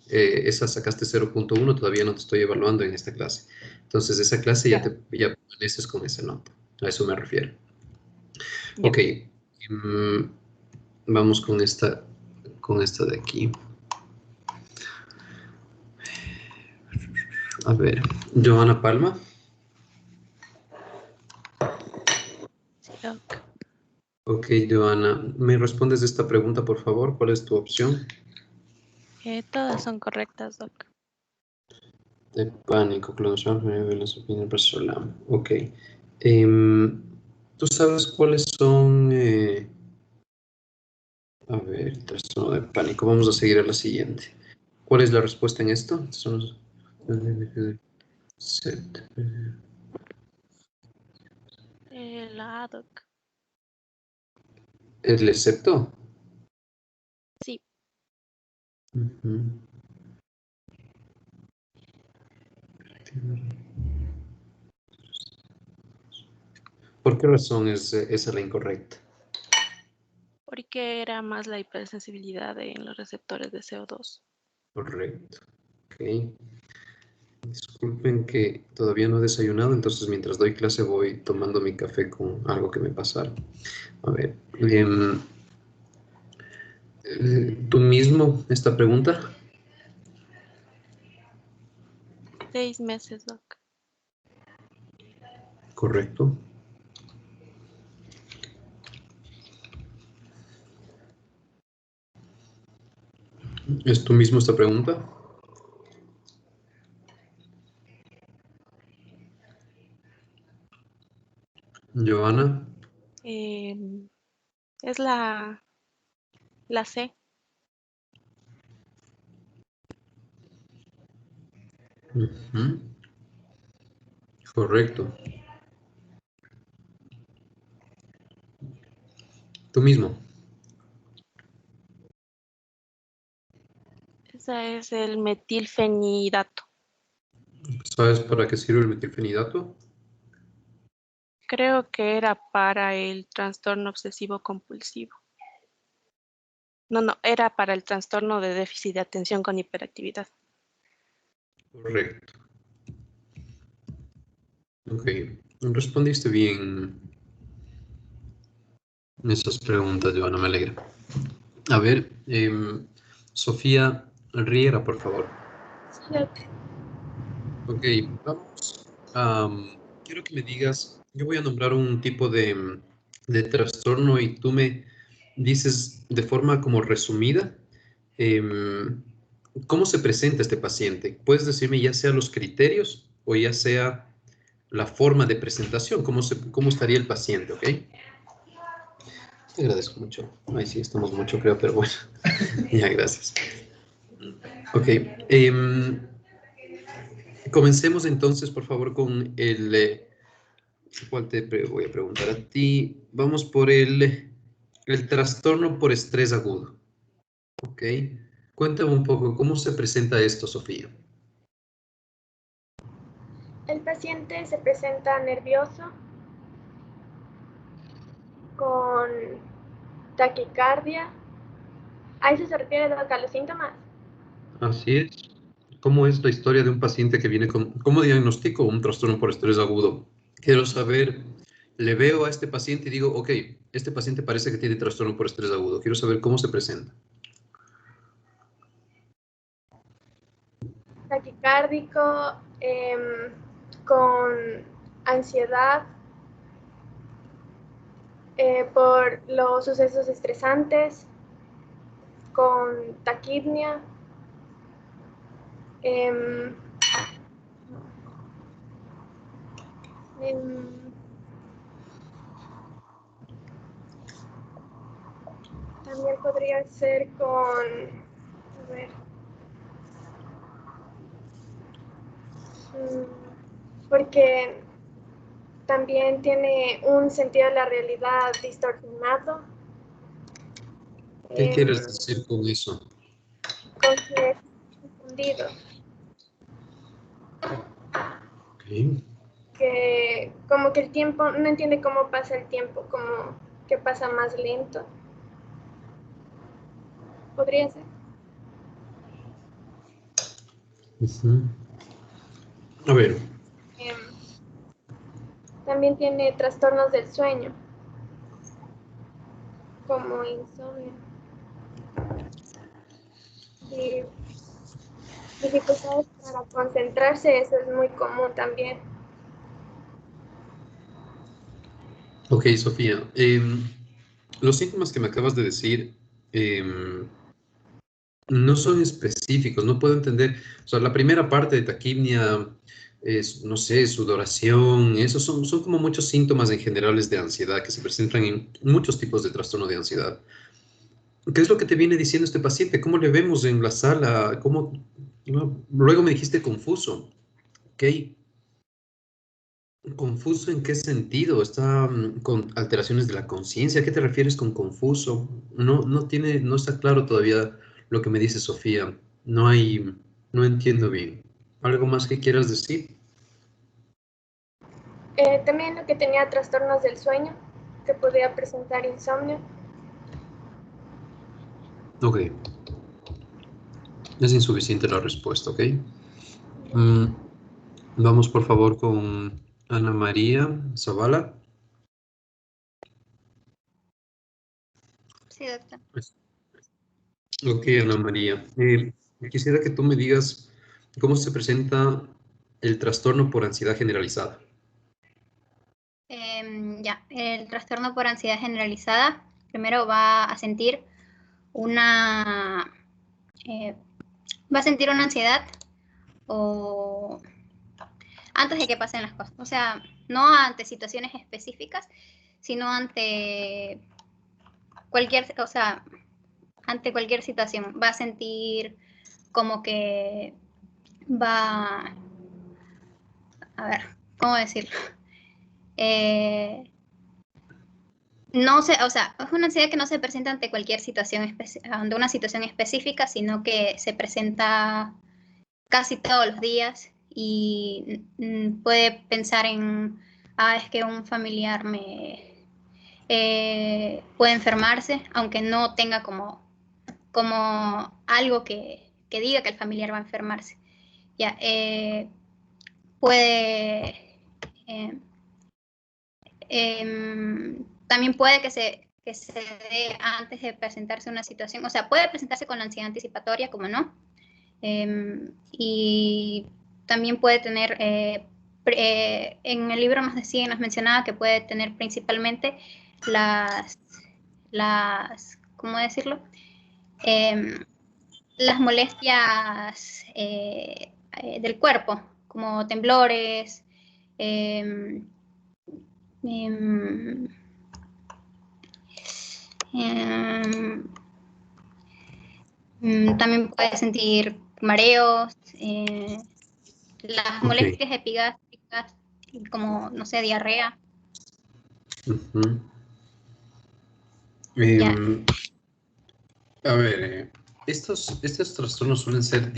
esa sacaste 0.1, todavía no te estoy evaluando en esta clase. Entonces, esa clase Ya. ya permaneces con esa nota. A eso me refiero. Ya. Ok. Vamos con esta de aquí. A ver, Joana Palma. Sí, Doc. Ok, Joana, ¿me respondes de esta pregunta, por favor? ¿Cuál es tu opción? Todas son correctas, Doc. De pánico, clonación, las opiniones personales. Ok. ¿Tú sabes cuáles son? A ver, trastorno de pánico. Vamos a seguir a la siguiente. ¿Cuál es la respuesta en esto? Son los... Set. La A, Doc. ¿El excepto? Sí. Ujú. ¿Por qué razón es esa la incorrecta? Porque era más la hipersensibilidad en los receptores de CO2. Correcto. Ok. Disculpen que todavía no he desayunado, entonces mientras doy clase voy tomando mi café con algo que me pasaron. A ver, ¿tú mismo esta pregunta? 6 meses, Doc. Correcto. ¿Es tú mismo esta pregunta? Joana. Es la C. Ujú. Correcto. Tú mismo. Esa es el metilfenidato. ¿Sabes para qué sirve el metilfenidato? Creo que era para el trastorno obsesivo compulsivo. No, era para el trastorno de déficit de atención con hiperactividad. Correcto. Ok. Respondiste bien esas preguntas, Joana, me alegra. A ver, Sofía Riera, por favor. Sí, Doc. Ok, vamos. Quiero que me digas, yo voy a nombrar un tipo de trastorno y tú me dices de forma como resumida em, cómo se presenta este paciente. Puedes decirme ya sea los criterios o ya sea la forma de presentación, cómo estaría el paciente, ¿ok? Te agradezco mucho. Ay, sí, estamos mucho, creo, pero bueno. Ya, gracias. Ok. Comencemos entonces, por favor, con ¿cuál voy a preguntar a ti? Vamos por el trastorno por estrés agudo. Ok. Cuéntame un poco, ¿cómo se presenta esto, Sofía? El paciente se presenta nervioso, con taquicardia. ¿A eso se refiere, Doc, a los síntomas? Así es. ¿Cómo es la historia de un paciente que viene con, cómo diagnostico un trastorno por estrés agudo? Quiero saber, le veo a este paciente y digo, ok, este paciente parece que tiene trastorno por estrés agudo. Quiero saber cómo se presenta. Taquicárdico, con ansiedad por los sucesos estresantes, con taquipnia, em, em, también podría ser con, a ver, porque también tiene un sentido de la realidad distorsionado. ¿Qué quieres decir con eso? Con que es confundido, Ok. que como que el tiempo, no entiende cómo pasa el tiempo, como que pasa más lento. ¿Podría ser? Ujú. A ver, Em, También tiene trastornos del sueño, como insomnio y dificultades para concentrarse, eso es muy común también. ok, Sofía. Los síntomas que me acabas de decir em, no son específicos, no puedo entender. O sea, la primera parte de taquipnia es, no sé, sudoración, esos son como muchos síntomas en generales de ansiedad que se presentan en muchos tipos de trastorno de ansiedad. ¿Qué es lo que te viene diciendo este paciente? ¿Cómo le vemos en la sala? ¿Cómo? No, luego me dijiste confuso. Ok, ¿confuso en qué sentido? ¿Está con alteraciones de la conciencia? ¿A qué te refieres con confuso? No está claro todavía lo que me dice Sofía. No entiendo bien. ¿Algo más que quieras decir? También lo que tenía trastornos del sueño, que podía presentar insomnio. Ok, es insuficiente la respuesta, ¿ok? Mm, vamos por favor con Ana María Zavala. Sí, doctor. Ok, Ana María. Quisiera que tú me digas cómo se presenta el trastorno por ansiedad generalizada. Ya, el trastorno por ansiedad generalizada, primero una, eh, va a sentir una ansiedad o antes de que pasen las cosas. O sea, no ante situaciones específicas, sino o sea, ante cualquier situación. Va a sentir como que va, a ver, ¿cómo decirlo? Eh, No sé, o sea, es una ansiedad que no se presenta ante cualquier situación, ante una situación específica, sino que se presenta casi todos los días y puede pensar es que un familiar puede enfermarse, aunque no tenga como algo que diga que el familiar va a enfermarse. Ya, puede, eh, también puede que se dé antes de presentarse una situación, o sea, puede presentarse con la ansiedad anticipatoria, como no, y también puede tener, en el libro nos mencionaba que puede tener principalmente ¿cómo decirlo? Em, las molestias del cuerpo, como temblores, em, em, em, también puede sentir mareos, las Ok. molestias epigástricas, como, no sé, diarrea. Ujú. Ya. A ver, estos trastornos suelen ser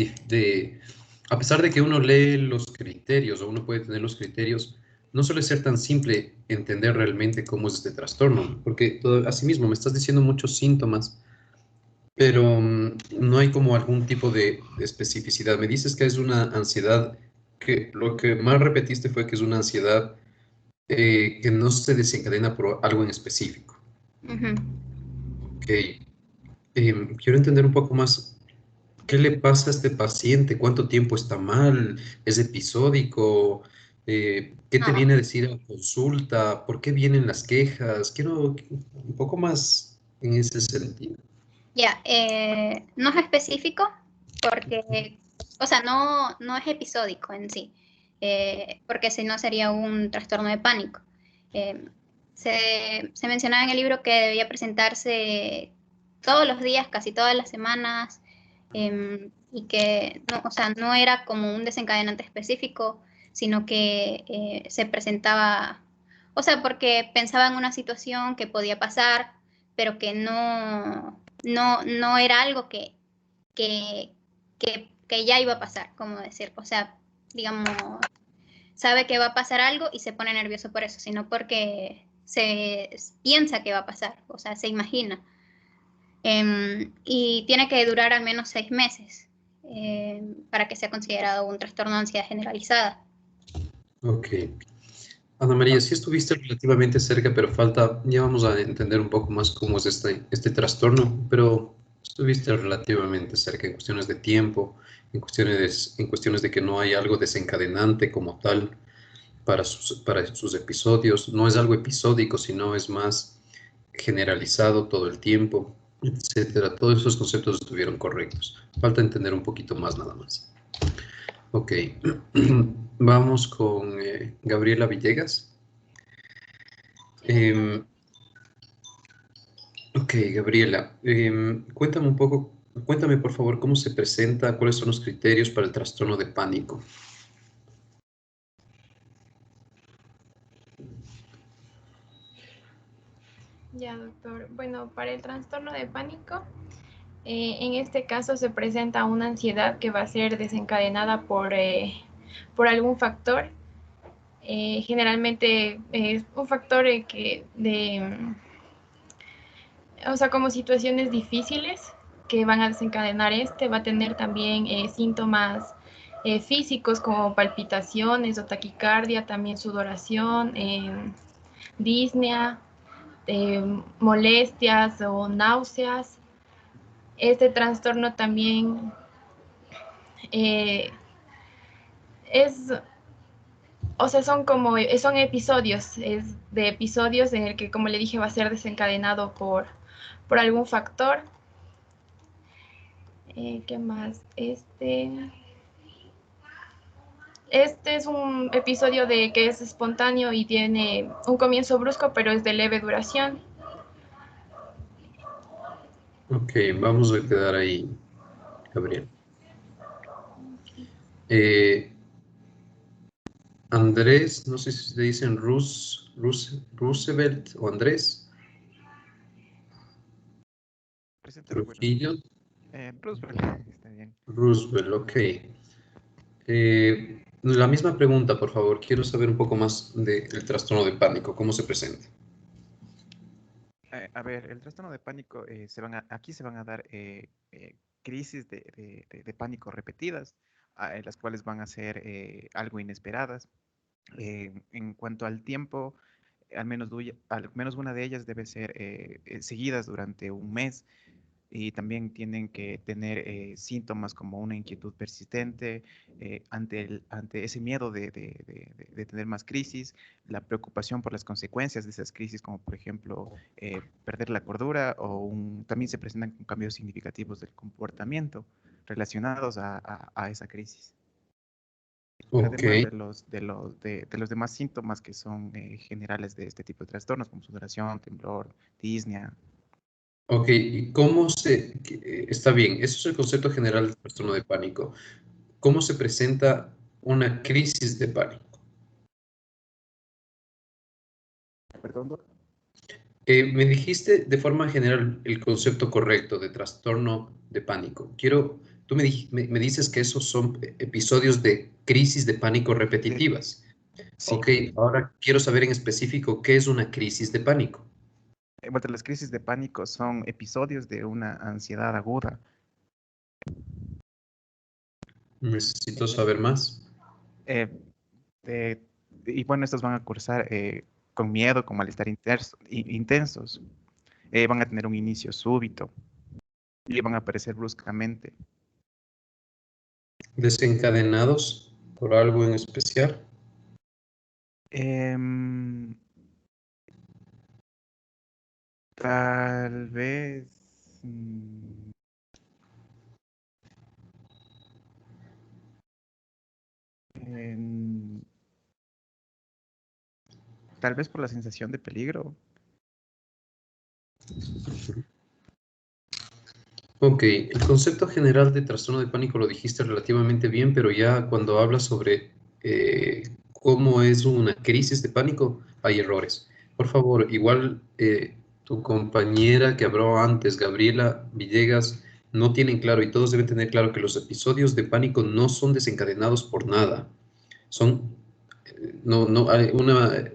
a pesar de que uno lee los criterios o uno puede tener los criterios, no suele ser tan simple entender realmente cómo es este trastorno, porque asimismo me estás diciendo muchos síntomas, pero no hay como algún tipo de especificidad. Me dices que es una ansiedad que lo que más repetiste fue que es una ansiedad que no se desencadena por algo en específico. Ujú. Ok. Quiero entender un poco más. ¿Qué le pasa a este paciente? ¿Cuánto tiempo está mal? ¿Es episódico? ¿Qué te No, viene a decir a consulta? ¿Por qué vienen las quejas? Quiero un poco más en ese sentido. ya, no es específico porque, o sea, no es episódico en sí, porque si no sería un trastorno de pánico. Eh, se mencionaba en el libro que debía presentarse todos los días, casi todas las semanas, y que no, o sea, no era como un desencadenante específico, sino que se presentaba, o sea, porque pensaba en una situación que podía pasar, pero que no era algo que, que ya iba a pasar, como decir, o sea, digamos, sabe que va a pasar algo y se pone nervioso por eso, sino porque se piensa que va a pasar, o sea, se imagina. Y tiene que durar al menos 6 meses. para que sea considerado un trastorno de ansiedad generalizada. Ok. Ana María, sí estuviste relativamente cerca, pero ya vamos a entender un poco más cómo es este trastorno, pero estuviste relativamente cerca en cuestiones de tiempo, en cuestiones de que no hay algo desencadenante como tal para sus episodios. No es algo episódico, sino es más generalizado todo el tiempo, etcétera. Todos esos conceptos estuvieron correctos. Falta entender un poquito más nada más. Ok, vamos con Gabriela Villegas. Em, ok, Gabriela, cuéntame por favor cómo se presenta, cuáles son los criterios para el trastorno de pánico. Ya, doctor. Bueno, para el trastorno de pánico, en este caso se presenta una ansiedad que va a ser desencadenada por algún factor. Generalmente es un factor o sea, como situaciones difíciles que van a desencadenar va a tener también síntomas físicos como palpitaciones o taquicardia, también sudoración, disnea, molestias o náuseas. Este trastorno también es, o sea, son episodios, es de episodios en el que, como le dije, va a ser desencadenado por algún factor. ¿Qué más? Este es un episodio que es espontáneo y tiene un comienzo brusco, pero es de leve duración. Ok, vamos a quedar ahí, Gabriel. Andrés, no sé si se dicen Roosevelt o Andrés. Preséntalo, bueno. Trujillo. Roosevelt, está bien. Roosevelt, ok. La misma pregunta, por favor. Quiero saber un poco más del trastorno de pánico. ¿Cómo se presenta? A ver, el trastorno de pánico, aquí se van a dar crisis de pánico repetidas, las cuales van a ser algo inesperadas. En cuanto al tiempo, al menos una de ellas debe ser seguidas durante un mes. Y también tienen que tener síntomas como una inquietud persistente ante ese miedo de tener más crisis, la preocupación por las consecuencias de esas crisis, como por ejemplo perder la cordura, también se presentan con cambios significativos del comportamiento relacionados a esa crisis. Ok, Además de los demás síntomas que son generales de este tipo de trastornos, como sudoración, temblor, disnea. ok. ¿Y está bien, eso es el concepto general del trastorno de pánico. ¿Cómo se presenta una crisis de pánico? Perdón, Doc. Me dijiste de forma general el concepto correcto de trastorno de pánico. Tú me dices que esos son episodios de crisis de pánico repetitivas. Sí. Ok, ahora quiero saber en específico qué es una crisis de pánico. Bueno, las crisis de pánico son episodios de una ansiedad aguda. Necesito saber más. Eh, eh, y bueno, estos van a cursar con miedo, con malestar intensos. Van a tener un inicio súbito y van a aparecer bruscamente. ¿Desencadenados por algo en especial? Em, Tal vez... em, tal vez por la sensación de peligro. Ok, el concepto general de trastorno de pánico lo dijiste relativamente bien, pero ya cuando hablas sobre cómo es una crisis de pánico, hay errores. Por favor, igual tu compañera que habló antes, Gabriela Villegas, no tienen claro y todos deben tener claro que los episodios de pánico no son desencadenados por nada. Son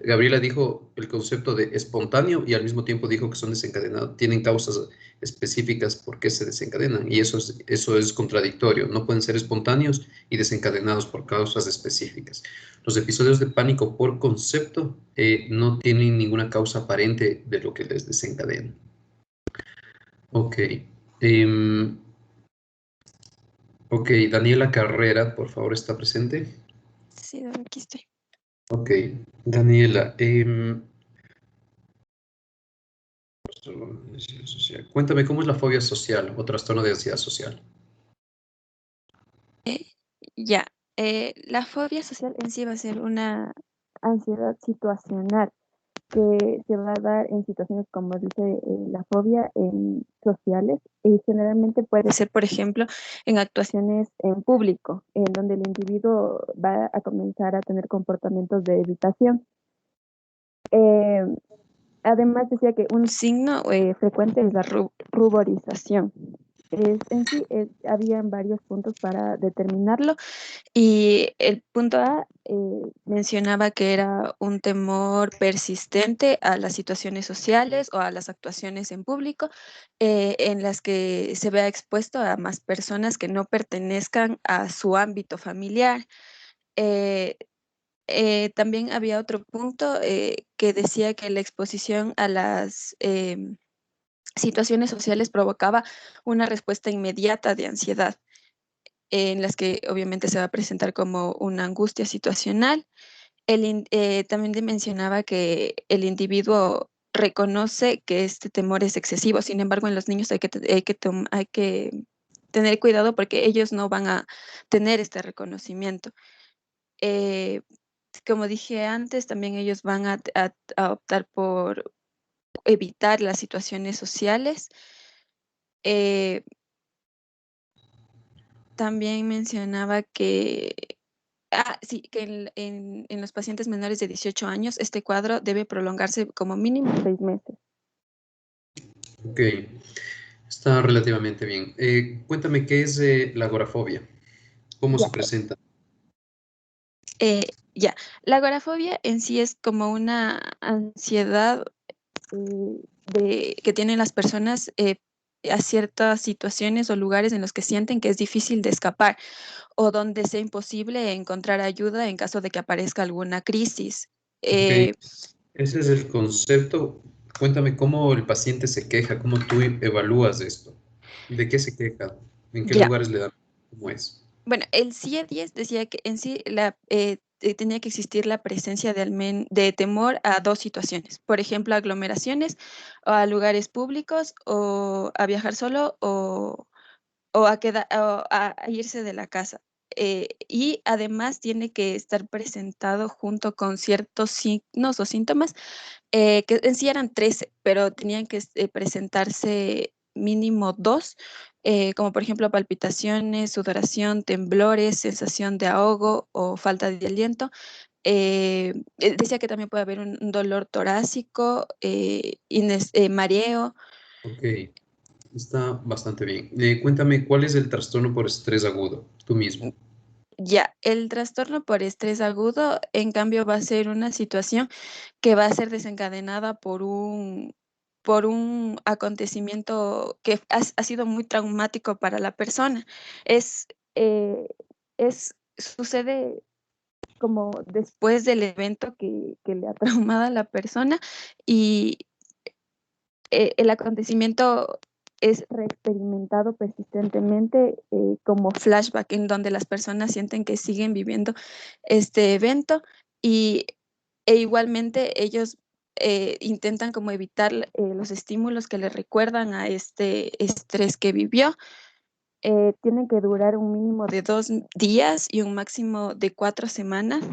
Gabriela dijo el concepto de espontáneo y al mismo tiempo dijo que son desencadenados, tienen causas específicas por qué se desencadenan y eso es contradictorio, no pueden ser espontáneos y desencadenados por causas específicas. Los episodios de pánico por concepto no tienen ninguna causa aparente de lo que les desencadena. Ok. Ok, Daniela Carrera, por favor, ¿está presente? Sí, aquí estoy. Ok, Daniela, cuéntame cómo es la fobia social o trastorno de ansiedad social. Eh, ya, la fobia social en sí va a ser una ansiedad situacional que se va a dar en situaciones como dice la fobia en sociales y generalmente puede ser, por ejemplo, en actuaciones en público, en donde el individuo va a comenzar a tener comportamientos de evitación. Eh, Además decía que un signo frecuente es la ruborización. En sí habían varios puntos para determinarlo y el punto A mencionaba que era un temor persistente a las situaciones sociales o a las actuaciones en público en las que se vea expuesto a más personas que no pertenezcan a su ámbito familiar. Eh, También había otro punto que decía que la exposición a las situaciones sociales provocaba una respuesta inmediata de ansiedad, en las que obviamente se va a presentar como una angustia situacional. También mencionaba que el individuo reconoce que este temor es excesivo, sin embargo, en los niños hay que tener cuidado porque ellos no van a tener este reconocimiento. Eh, Como dije antes, también ellos van a optar por evitar las situaciones sociales. Eh, También mencionaba que, sí, que en los pacientes menores de 18 años este cuadro debe prolongarse como mínimo 6 meses. Ok, está relativamente bien. Cuéntame qué es la agorafobia, cómo Ya, se presenta. eh, ya. La agorafobia en sí es como una ansiedad que tienen las personas a ciertas situaciones o lugares en los que sienten que es difícil de escapar o donde sea imposible encontrar ayuda en caso de que aparezca alguna crisis. Ok, Eh, ese es el concepto. Cuéntame cómo el paciente se queja, cómo tú evalúas esto. ¿De qué se queja? ¿En qué ya, lugares le dan? ¿Cómo es? bueno, el CIE-10 decía que en sí tenía que existir la presencia de temor a dos situaciones, por ejemplo, aglomeraciones o a lugares públicos o a viajar solo o a irse de la casa. Y además tiene que estar presentado junto con ciertos signos o síntomas, que en sí eran 13, pero tenían que presentarse mínimo 2, como por ejemplo palpitaciones, sudoración, temblores, sensación de ahogo o falta de aliento. Decía que también puede haber un dolor torácico, mareo. Ok, está bastante bien. Cuéntame, ¿cuál es el trastorno por estrés agudo? Tú mismo. Ya, el trastorno por estrés agudo, en cambio, va a ser una situación que va a ser desencadenada por un acontecimiento que ha sido muy traumático para la persona. Es, eh, Sucede como después del evento que le ha traumado a la persona y el acontecimiento es reexperimentado persistentemente como flashback, en donde las personas sienten que siguen viviendo este evento y, igualmente ellos intentan como evitar los estímulos que le recuerdan a este estrés que vivió. Tienen que durar un mínimo de 2 días y un máximo de 4 semanas.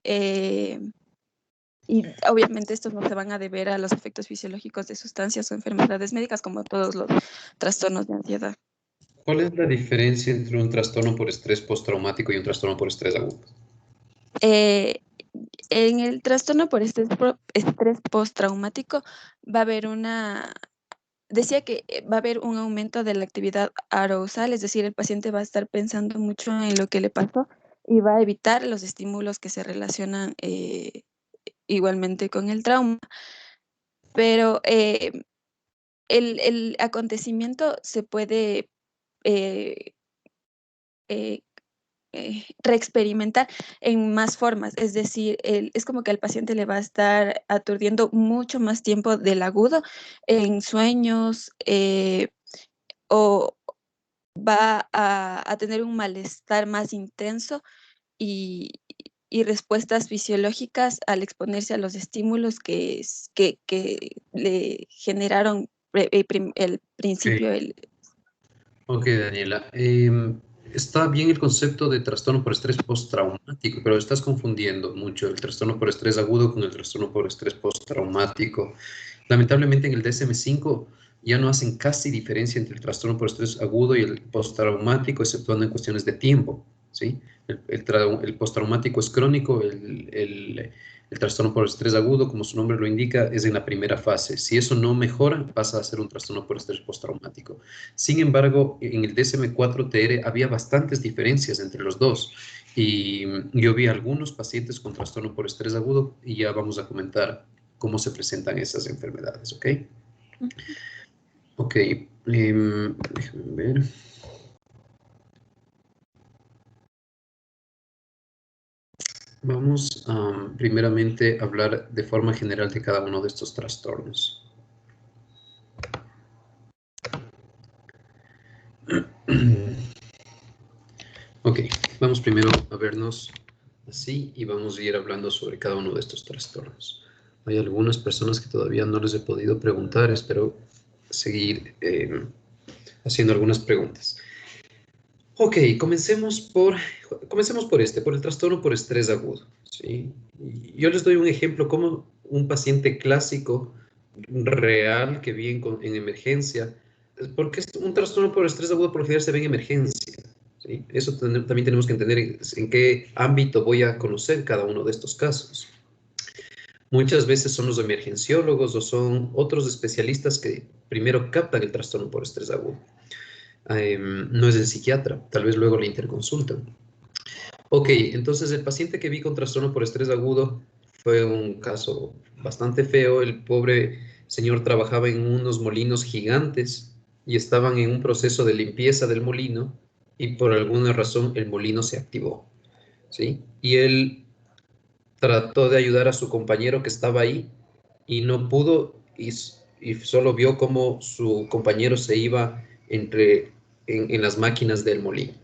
Eh, y obviamente estos no se van a deber a los efectos fisiológicos de sustancias o enfermedades médicas como todos los trastornos de ansiedad. ¿Cuál es la diferencia entre un trastorno por estrés postraumático y un trastorno por estrés agudo? Eh, en el trastorno por estrés postraumático va a haber decía que va a haber un aumento de la actividad arousal, es decir, el paciente va a estar pensando mucho en lo que le pasó y va a evitar los estímulos que se relacionan igualmente con el trauma. Pero el acontecimiento se puede eh, eh, reexperimentar en más formas, es decir, es como que al paciente le va a estar aturdiendo mucho más tiempo del agudo en sueños o va a tener un malestar más intenso y, y respuestas fisiológicas al exponerse a los estímulos que le generaron el principio. Ok, Daniela. Está bien el concepto de trastorno por estrés postraumático, pero estás confundiendo mucho el trastorno por estrés agudo con el trastorno por estrés postraumático. Lamentablemente en el DSM-5 ya no hacen casi diferencia entre el trastorno por estrés agudo y el postraumático, exceptuando en cuestiones de tiempo, ¿sí? El postraumático es crónico, el trastorno por estrés agudo, como su nombre lo indica, es en la primera fase. Si eso no mejora, pasa a ser un trastorno por estrés postraumático. Sin embargo, en el DSM-4-TR había bastantes diferencias entre los dos. Y yo vi algunos pacientes con trastorno por estrés agudo y ya vamos a comentar cómo se presentan esas enfermedades, ¿ok? Ok, déjame ver. Vamos a primeramente hablar de forma general de cada uno de estos trastornos. Ok, vamos primero a vernos así y vamos a ir hablando sobre cada uno de estos trastornos. Hay algunas personas que todavía no les he podido preguntar, espero seguir haciendo algunas preguntas. Ok, comencemos por el trastorno por estrés agudo, ¿sí? Yo les doy un ejemplo como un paciente clásico real que vi en emergencia, porque un trastorno por estrés agudo por lo general se ve en emergencia, ¿sí? Eso también tenemos que entender en qué ámbito voy a conocer cada uno de estos casos. Muchas veces son los emergenciólogos o son otros especialistas que primero captan el trastorno por estrés agudo. No es el psiquiatra, tal vez luego le interconsultan. Ok, entonces el paciente que vi con trastorno por estrés agudo fue un caso bastante feo. El pobre señor trabajaba en unos molinos gigantes y estaban en un proceso de limpieza del molino y por alguna razón el molino se activó, ¿sí? Y él trató de ayudar a su compañero que estaba ahí y no pudo y solo vio cómo su compañero se iba en las máquinas del molino,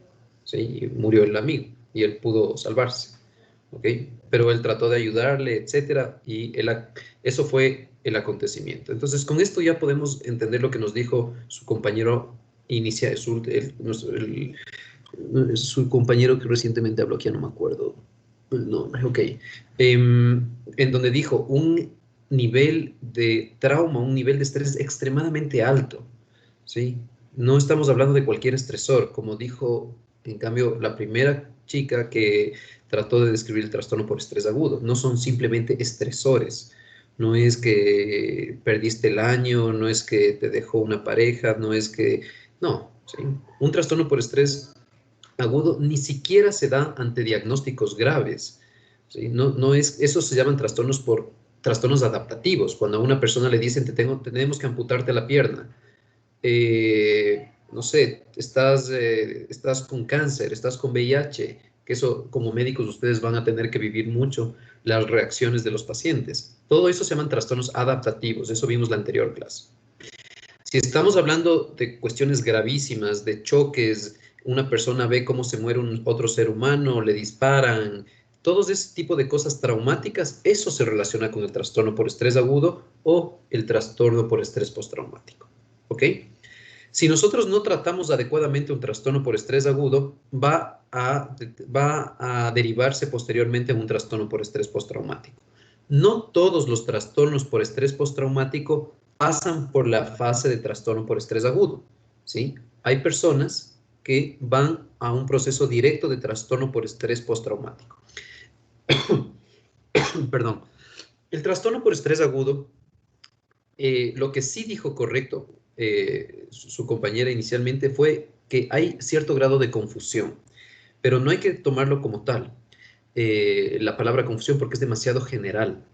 ¿sí? Y murió el amigo y él pudo salvarse, ¿ok? Pero él trató de ayudarle, etcétera, y eso fue el acontecimiento. Entonces, con esto ya podemos entender lo que nos dijo su compañero inicial, su compañero que recientemente habló, que ya no me acuerdo el nombre, ok. En donde dijo un nivel de trauma, un nivel de estrés extremadamente alto, ¿sí? No estamos hablando de cualquier estresor, como dijo, en cambio, la primera chica que trató de describir el trastorno por estrés agudo. No son simplemente estresores. No es que perdiste el año, no es que te dejó una pareja, no es que... No, ¿sí? Un trastorno por estrés agudo ni siquiera se da ante diagnósticos graves, ¿sí? No es, eso se llaman trastornos adaptativos. Cuando a una persona le dicen, tenemos que amputarte la pierna, no sé, estás con cáncer, estás con VIH, que eso como médicos ustedes van a tener que vivir mucho las reacciones de los pacientes. Todo eso se llaman trastornos adaptativos, eso vimos la anterior clase. Si estamos hablando de cuestiones gravísimas, de choques, una persona ve cómo se muere otro ser humano, le disparan, todo ese tipo de cosas traumáticas, eso se relaciona con el trastorno por estrés agudo o el trastorno por estrés postraumático. ¿Ok? Si nosotros no tratamos adecuadamente un trastorno por estrés agudo, va a derivarse posteriormente en un trastorno por estrés postraumático. No todos los trastornos por estrés postraumático pasan por la fase de trastorno por estrés agudo, ¿sí? Hay personas que van a un proceso directo de trastorno por estrés postraumático. Perdón. El trastorno por estrés agudo, lo que sí dijo correcto su compañera inicialmente fue que hay cierto grado de confusión. pero no hay que tomarlo como tal, la palabra confusión, porque es demasiado general.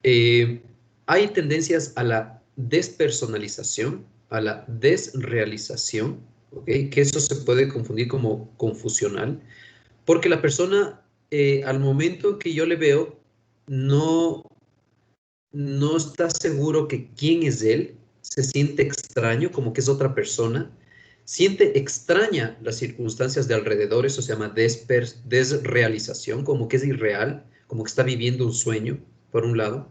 Hay tendencias a la despersonalización, a la desrealización, ¿ok? Que eso se puede confundir como confusional, porque la persona, al momento que yo le veo, no está seguro que quién es él, se siente extraño, como que es otra persona, siente extraña las circunstancias de alrededor, eso se llama desrealización, como que es irreal, como que está viviendo un sueño, por un lado.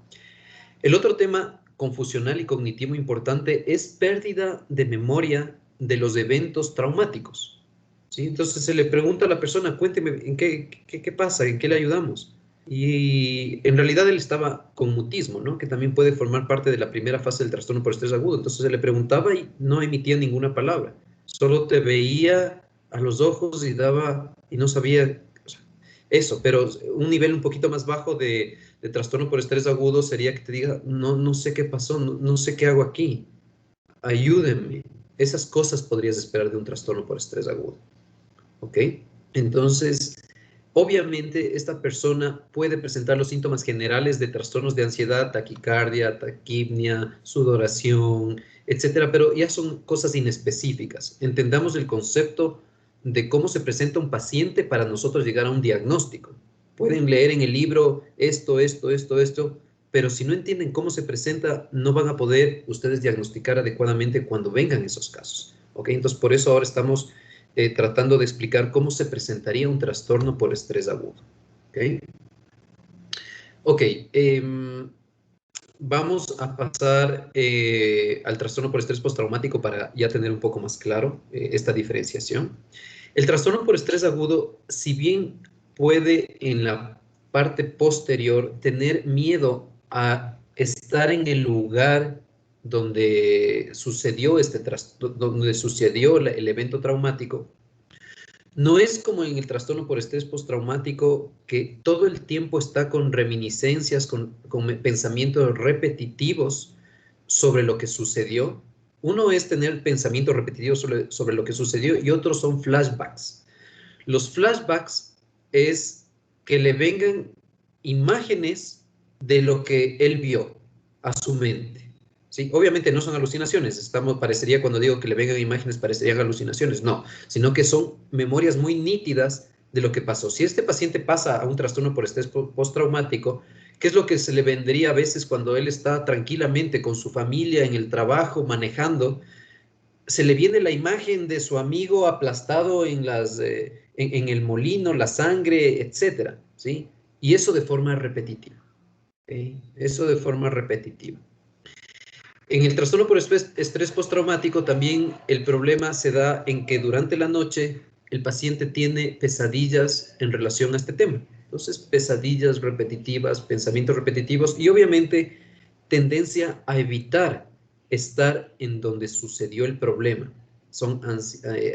El otro tema confusional y cognitivo importante es pérdida de memoria de los eventos traumáticos, ¿sí? Entonces se le pregunta a la persona, cuénteme, ¿en qué pasa? ¿En qué le ayudamos? Y en realidad él estaba con mutismo, ¿no? Que también puede formar parte de la primera fase del trastorno por estrés agudo. Entonces se le preguntaba y no emitía ninguna palabra. Solo te veía a los ojos y no sabía, o sea, eso, pero un nivel un poquito más bajo de trastorno por estrés agudo sería que te diga, no sé qué pasó, no sé qué hago aquí, ayúdenme. Esas cosas podrías esperar de un trastorno por estrés agudo, ¿ok? Entonces, obviamente, esta persona puede presentar los síntomas generales de trastornos de ansiedad, taquicardia, taquipnia, sudoración, etcétera, pero ya son cosas inespecíficas. Entendamos el concepto de cómo se presenta un paciente para nosotros llegar a un diagnóstico. Pueden leer en el libro esto, pero si no entienden cómo se presenta, no van a poder ustedes diagnosticar adecuadamente cuando vengan esos casos. ¿Ok? Entonces, por eso ahora estamos tratando de explicar cómo se presentaría un trastorno por estrés agudo. Ok, vamos a pasar al trastorno por estrés postraumático para ya tener un poco más claro esta diferenciación. El trastorno por estrés agudo, si bien puede en la parte posterior tener miedo a estar en el lugar donde sucedió el evento traumático, no es como en el trastorno por estrés postraumático que todo el tiempo está con reminiscencias, con pensamientos repetitivos sobre lo que sucedió. Uno es tener pensamientos repetitivos sobre lo que sucedió y otros son flashbacks. Los flashbacks es que le vengan imágenes de lo que él vio a su mente. ¿Sí? Obviamente no son alucinaciones, parecería cuando digo que le vengan imágenes, parecerían alucinaciones, no, sino que son memorias muy nítidas de lo que pasó. Si este paciente pasa a un trastorno por estrés postraumático, ¿qué es lo que se le vendría a veces cuando él está tranquilamente con su familia, en el trabajo, manejando? Se le viene la imagen de su amigo aplastado en el molino, la sangre, etcétera, ¿sí? Y eso de forma repetitiva, ¿okay? Eso de forma repetitiva. En el trastorno por estrés postraumático también el problema se da en que durante la noche el paciente tiene pesadillas en relación a este tema. Entonces, pesadillas repetitivas, pensamientos repetitivos y obviamente tendencia a evitar estar en donde sucedió el problema. Son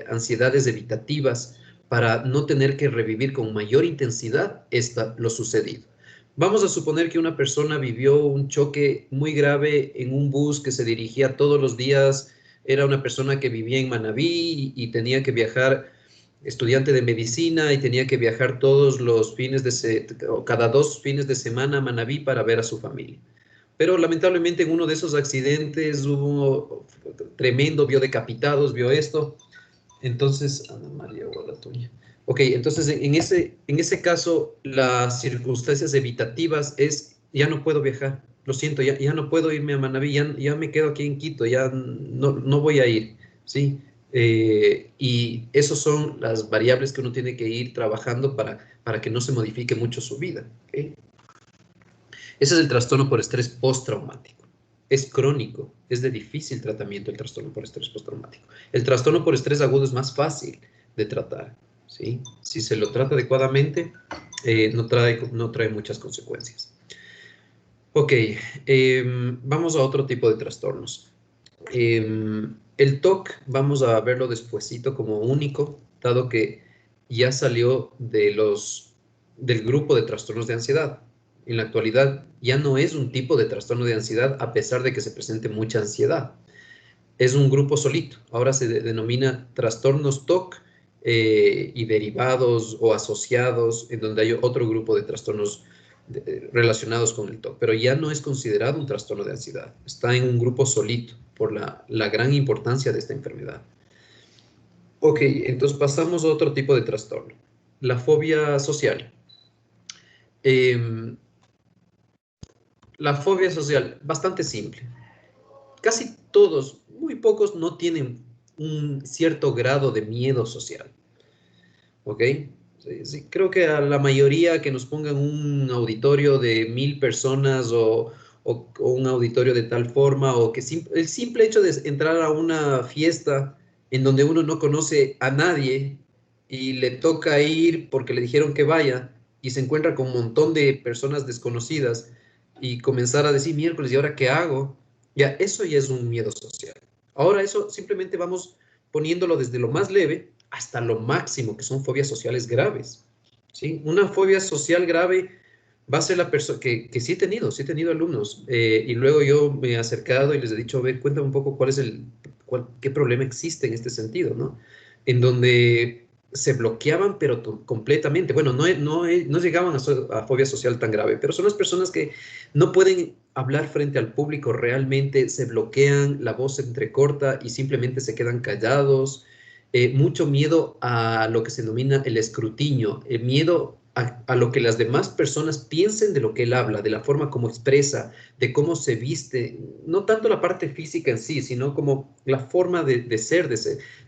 ansiedades evitativas para no tener que revivir con mayor intensidad lo sucedido. Vamos a suponer que una persona vivió un choque muy grave en un bus que se dirigía todos los días. Era una persona que vivía en Manabí y tenía que viajar, estudiante de medicina, y tenía que viajar todos los cada 2 fines de semana a Manabí para ver a su familia. Pero lamentablemente en uno de esos accidentes hubo tremendo, vio decapitados, vio esto. Entonces, Ana María Gualatuña. Ok, entonces en ese caso las circunstancias evitativas es, ya no puedo viajar, lo siento, ya no puedo irme a Manabí, ya me quedo aquí en Quito, ya no voy a ir, ¿sí? Y esas son las variables que uno tiene que ir trabajando para que no se modifique mucho su vida, ¿okay? Ese es el trastorno por estrés postraumático. Es crónico, es de difícil tratamiento el trastorno por estrés postraumático. El trastorno por estrés agudo es más fácil de tratar, ¿sí? Si se lo trata adecuadamente, no trae muchas consecuencias. Ok, vamos a otro tipo de trastornos. El TOC, vamos a verlo despuesito como único, dado que ya salió del grupo de trastornos de ansiedad. En la actualidad ya no es un tipo de trastorno de ansiedad a pesar de que se presente mucha ansiedad. Es un grupo solito. Ahora se denomina trastornos TOC y derivados o asociados, en donde hay otro grupo de trastornos relacionados con el TOC, pero ya no es considerado un trastorno de ansiedad. Está en un grupo solito por la gran importancia de esta enfermedad. Ok, entonces pasamos a otro tipo de trastorno. La fobia social. La fobia social, bastante simple. Casi todos, muy pocos, no tienen un cierto grado de miedo social. ¿Ok? Sí, creo que a la mayoría que nos pongan un auditorio de 1000 personas o un auditorio de tal forma, o que el simple hecho de entrar a una fiesta en donde uno no conoce a nadie y le toca ir porque le dijeron que vaya y se encuentra con un montón de personas desconocidas y comenzar a decir miércoles, ¿y ahora qué hago? Ya, eso ya es un miedo social. Ahora eso simplemente vamos poniéndolo desde lo más leve hasta lo máximo, que son fobias sociales graves. ¿Sí? Una fobia social grave va a ser la persona que sí he tenido alumnos, y luego yo me he acercado y les he dicho, a ver, cuéntame un poco qué problema existe en este sentido, ¿no? En donde se bloqueaban, pero completamente. Bueno, no llegaban a fobia social tan grave, pero son las personas que no pueden hablar frente al público realmente, se bloquean, la voz se entrecorta y simplemente se quedan callados. Mucho miedo a lo que se denomina el escrutinio, miedo a lo que las demás personas piensen de lo que él habla, de la forma como expresa, de cómo se viste, no tanto la parte física en sí, sino como la forma de ser de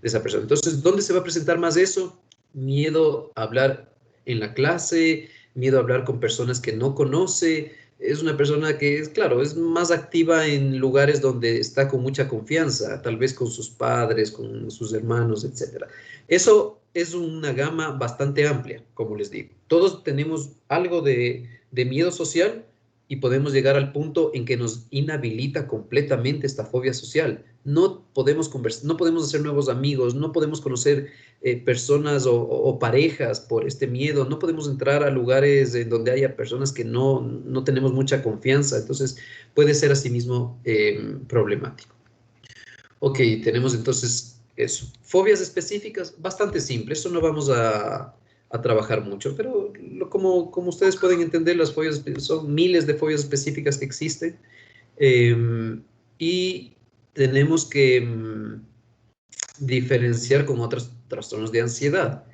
esa persona. Entonces, ¿dónde se va a presentar más eso? Miedo a hablar en la clase, miedo a hablar con personas que no conoce. Es una persona que es, claro, es más activa en lugares donde está con mucha confianza, tal vez con sus padres, con sus hermanos, etc. Eso es una gama bastante amplia, como les digo. Todos tenemos algo de miedo social y podemos llegar al punto en que nos inhabilita completamente esta fobia social. No podemos conversar, no podemos hacer nuevos amigos, no podemos conocer personas o parejas por este miedo, no podemos entrar a lugares en donde haya personas que no tenemos mucha confianza, entonces puede ser asimismo problemático. Ok, tenemos entonces eso. Fobias específicas, bastante simple, eso no vamos a trabajar mucho, pero como ustedes pueden entender, las fobias son miles de fobias específicas que existen, y tenemos que diferenciar con otros trastornos de ansiedad.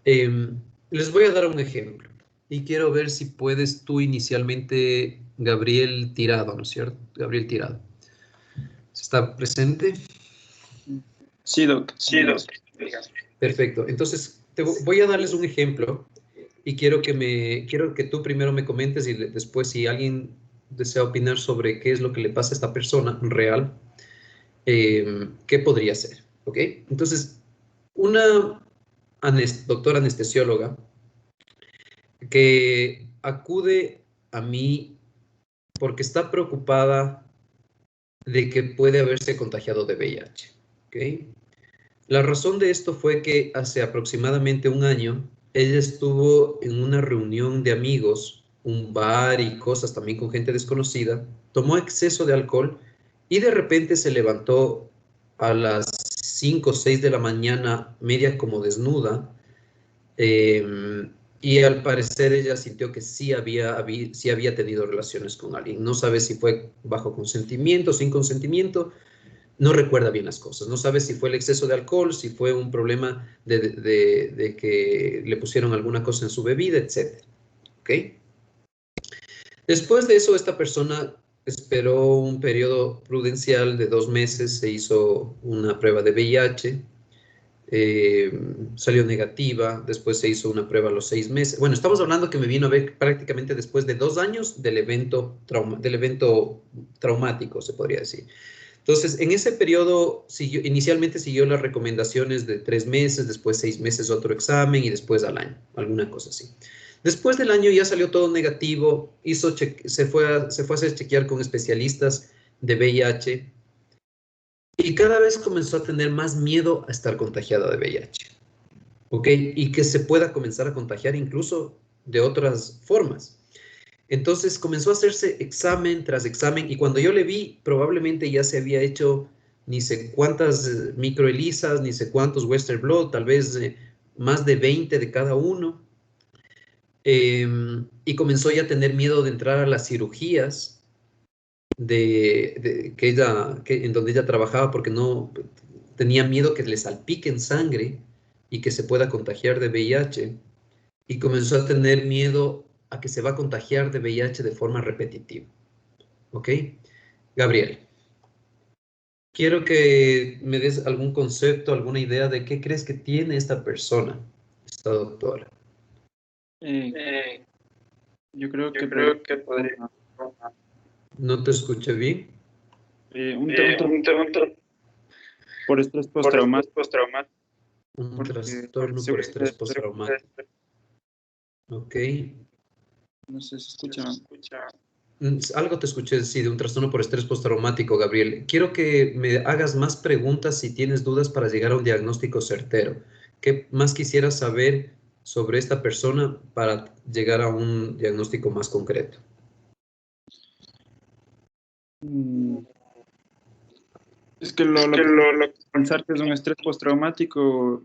Les voy a dar un ejemplo y quiero ver si puedes tú inicialmente, Gabriel Tirado, ¿no es cierto? Gabriel Tirado. ¿Está presente? Sí, doctor. Sí, doctor. Perfecto. Entonces, voy a darles un ejemplo y quiero que tú primero me comentes y después si alguien desea opinar sobre qué es lo que le pasa a esta persona real, qué podría ser, ¿ok? Entonces, una doctora anestesióloga que acude a mí porque está preocupada de que puede haberse contagiado de VIH, ¿ok? La razón de esto fue que hace aproximadamente un año ella estuvo en una reunión de amigos, un bar y cosas también con gente desconocida, tomó exceso de alcohol y de repente se levantó a las 5 o 6 de la mañana, media como desnuda, y al parecer ella sintió que sí había tenido relaciones con alguien. No sabe si fue bajo consentimiento, sin consentimiento, no recuerda bien las cosas. No sabe si fue el exceso de alcohol, si fue un problema de que le pusieron alguna cosa en su bebida, etc. ¿Ok? Después de eso, esta persona esperó un periodo prudencial de 2 meses, se hizo una prueba de VIH, salió negativa, después se hizo una prueba a los 6 meses. Bueno, estamos hablando que me vino a ver prácticamente después de 2 años del evento traumático, se podría decir. Entonces, en ese periodo, inicialmente siguió las recomendaciones de 3 meses, después 6 meses otro examen y después al año, alguna cosa así. Después del año ya salió todo negativo, se fue a hacer chequear con especialistas de VIH y cada vez comenzó a tener más miedo a estar contagiada de VIH, ¿ok? Y que se pueda comenzar a contagiar incluso de otras formas. Entonces comenzó a hacerse examen tras examen y cuando yo le vi, probablemente ya se había hecho ni sé cuántas microelisas, ni sé cuántos Western blot, tal vez más de 20 de cada uno. Y comenzó ya a tener miedo de entrar a las cirugías en donde ella trabajaba, porque no tenía miedo que le salpiquen sangre y que se pueda contagiar de VIH. Y comenzó a tener miedo a que se va a contagiar de VIH de forma repetitiva. ¿Ok? Gabriel, quiero que me des algún concepto, alguna idea de qué crees que tiene esta persona, esta doctora. Yo creo que podría. No te escuché bien. Un por estrés postraumático. Un Porque trastorno por estrés postraumático. Ok. No sé si escucha. Algo te escuché, sí, de un trastorno por estrés postraumático, Gabriel. Quiero que me hagas más preguntas si tienes dudas para llegar a un diagnóstico certero. ¿Qué más quisieras saber sobre esta persona para llegar a un diagnóstico más concreto? Es que pensar que es un estrés postraumático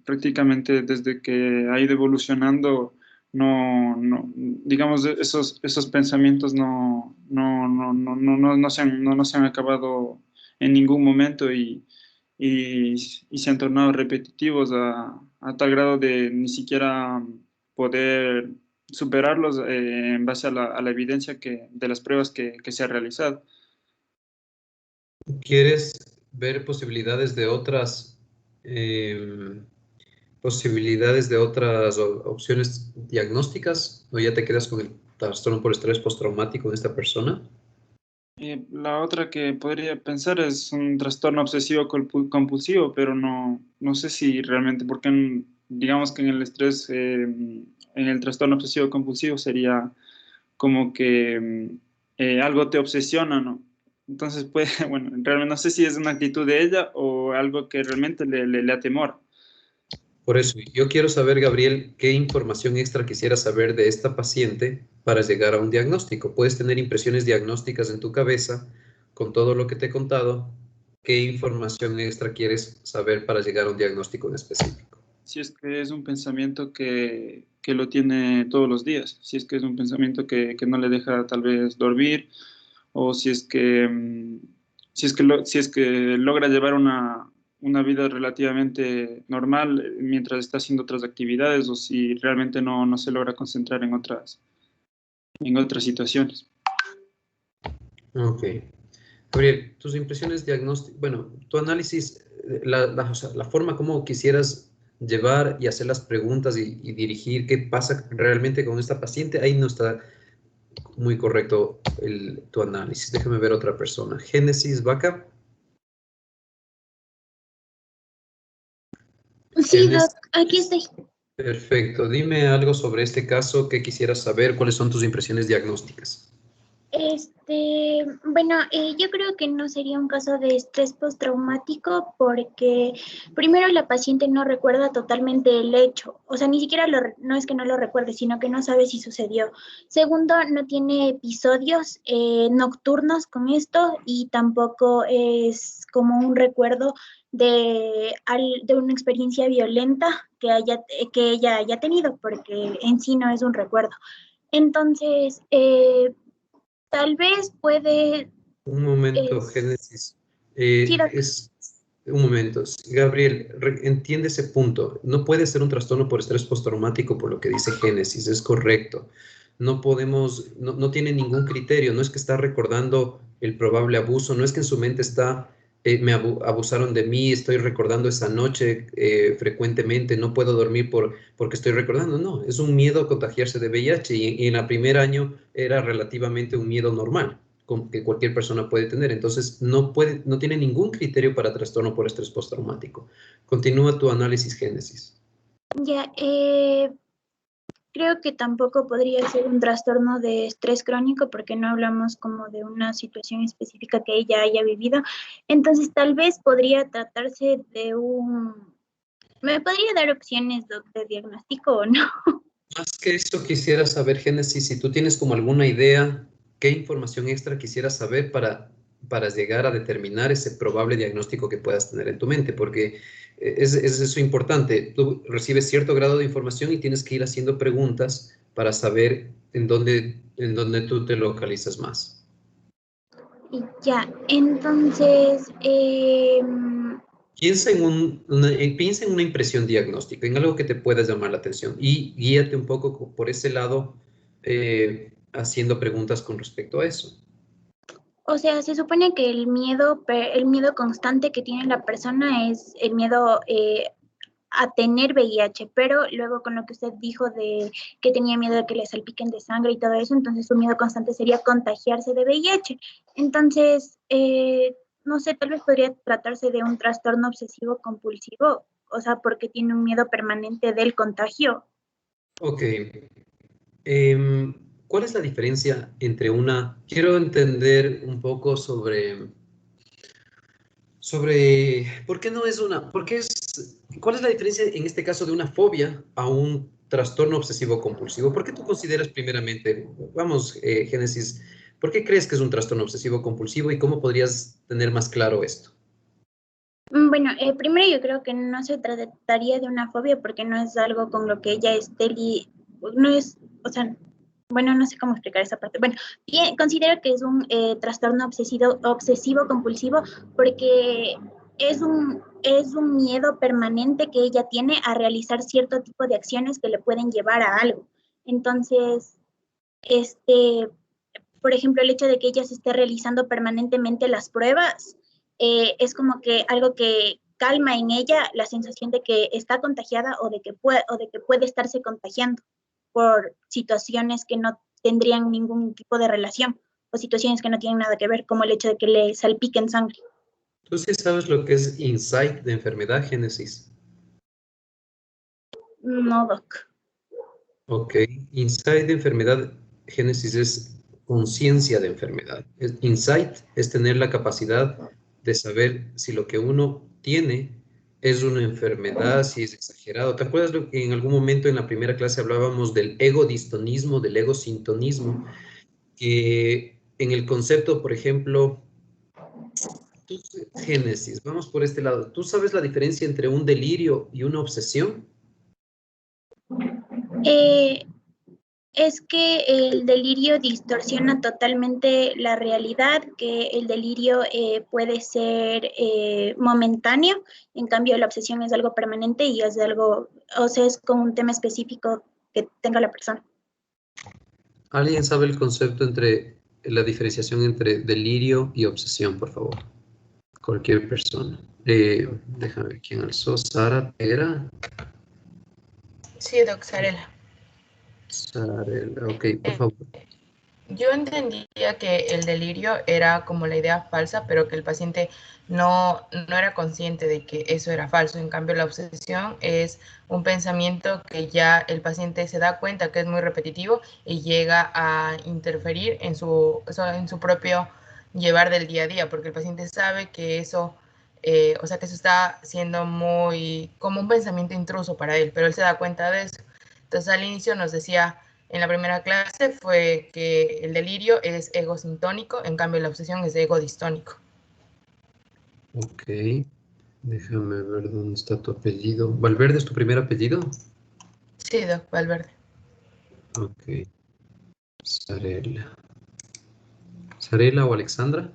prácticamente desde que ha ido evolucionando, digamos, esos pensamientos no se han acabado en ningún momento y se han tornado repetitivos a tal grado de ni siquiera poder superarlos en base a la evidencia de las pruebas que se ha realizado. ¿Quieres ver posibilidades de otras opciones diagnósticas o ya te quedas con el trastorno por estrés postraumático de esta persona? La otra que podría pensar es un trastorno obsesivo compulsivo, pero no sé si realmente, porque digamos que en el estrés, en el trastorno obsesivo compulsivo sería como que algo te obsesiona, ¿no? Entonces, pues, bueno, realmente no sé si es una actitud de ella o algo que realmente le atemora. Por eso, yo quiero saber, Gabriel, qué información extra quisieras saber de esta paciente para llegar a un diagnóstico. Puedes tener impresiones diagnósticas en tu cabeza con todo lo que te he contado. ¿Qué información extra quieres saber para llegar a un diagnóstico en específico? Si es que es un pensamiento que lo tiene todos los días, si es que es un pensamiento que no le deja tal vez dormir, o si es que, si es que logra llevar una vida relativamente normal mientras está haciendo otras actividades, o si realmente no se logra concentrar en otras situaciones. Ok. Gabriel, tus impresiones diagnósticas, bueno, tu análisis, o sea, la forma como quisieras llevar y hacer las preguntas y dirigir qué pasa realmente con esta paciente, ahí no está muy correcto tu análisis. Déjame ver otra persona. Génesis Vaca. Sí, Doc, aquí estoy. Perfecto. Dime algo sobre este caso, qué quisieras saber, cuáles son tus impresiones diagnósticas. Bueno, yo creo que no sería un caso de estrés postraumático porque primero la paciente no recuerda totalmente el hecho, o sea, ni siquiera no es que no lo recuerde, sino que no sabe si sucedió. Segundo, no tiene episodios nocturnos con esto y tampoco es como un recuerdo de una experiencia violenta que ella haya tenido, porque en sí no es un recuerdo. Entonces, tal vez puede... Un momento, Génesis. Sí, Un momento. Gabriel, entiende ese punto. No puede ser un trastorno por estrés postraumático por lo que dice Génesis, es correcto. No podemos, no tiene ningún criterio, no es que está recordando el probable abuso, no es que en su mente está, me abusaron de mí, estoy recordando esa noche frecuentemente, no puedo dormir porque estoy recordando, no, es un miedo a contagiarse de VIH y en el primer año era relativamente un miedo normal que cualquier persona puede tener. Entonces, no tiene ningún criterio para trastorno por estrés postraumático. Continúa tu análisis, Génesis. Ya, creo que tampoco podría ser un trastorno de estrés crónico porque no hablamos como de una situación específica que ella haya vivido. Entonces, tal vez podría tratarse de ¿Me podría dar opciones de diagnóstico o no? Más que eso, quisiera saber, Génesis, si tú tienes como alguna idea, qué información extra quisieras saber para para llegar a determinar ese probable diagnóstico que puedas tener en tu mente, porque es eso importante. Tú recibes cierto grado de información y tienes que ir haciendo preguntas para saber en dónde tú te localizas más. Y ya, entonces, Piensa piensa en una impresión diagnóstica, en algo que te pueda llamar la atención y guíate un poco por ese lado haciendo preguntas con respecto a eso. o sea, se supone que el miedo constante que tiene la persona es el miedo a tener VIH, pero luego con lo que usted dijo de que tenía miedo de que le salpiquen de sangre y todo eso, entonces su miedo constante sería contagiarse de VIH. Entonces, no sé, tal vez podría tratarse de un trastorno obsesivo compulsivo, o sea, porque tiene un miedo permanente del contagio. Ok. ¿Cuál es la diferencia entre quiero entender un poco sobre por qué no es cuál es la diferencia en este caso de una fobia a un trastorno obsesivo compulsivo? ¿Por qué tú consideras primeramente, vamos, Génesis, por qué crees que es un trastorno obsesivo compulsivo y cómo podrías tener más claro esto? Bueno, primero yo creo que no se trataría de una fobia porque no es algo con lo que ella esté, no es, o sea, bueno, no sé cómo explicar esa parte. Bueno, considero que es un trastorno obsesivo compulsivo porque es un miedo permanente que ella tiene a realizar cierto tipo de acciones que le pueden llevar a algo. Entonces, por ejemplo, el hecho de que ella se esté realizando permanentemente las pruebas, es como que algo que calma en ella la sensación de que está contagiada o de que puede estarse contagiando por situaciones que no tendrían ningún tipo de relación o situaciones que no tienen nada que ver, como el hecho de que le salpiquen sangre. ¿Tú sí sabes lo que es insight de enfermedad, Génesis? No, doc. Ok, insight de enfermedad, Génesis es conciencia de enfermedad. Insight es tener la capacidad de saber si lo que uno tiene es una enfermedad, si es exagerado. ¿Te acuerdas lo que en algún momento en la primera clase hablábamos del egodistonismo, del egosintonismo? Que en el concepto, por ejemplo, Génesis, vamos por este lado. ¿Tú sabes la diferencia entre un delirio y una obsesión? Es que el delirio distorsiona totalmente la realidad, que el delirio puede ser momentáneo, en cambio la obsesión es algo permanente y es algo, o sea, es con un tema específico que tenga la persona. ¿Alguien sabe el concepto la diferenciación entre delirio y obsesión, por favor? Cualquier persona. Déjame ver quién alzó. Sara, ¿era? Sí, doc, Sarela. Sarela, ok, por favor. Yo entendía que el delirio era como la idea falsa, pero que el paciente no era consciente de que eso era falso. En cambio, la obsesión es un pensamiento que ya el paciente se da cuenta que es muy repetitivo y llega a interferir en su propio llevar del día a día, porque el paciente sabe que eso, o sea, que eso está siendo muy como un pensamiento intruso para él, pero él se da cuenta de eso. Entonces, al inicio nos decía en la primera clase fue que el delirio es egosintónico, en cambio la obsesión es egodistónico. Ok, déjame ver dónde está tu apellido. ¿Valverde es tu primer apellido? Sí, doc, Valverde. Ok, Sarela. ¿Sarela o Alexandra?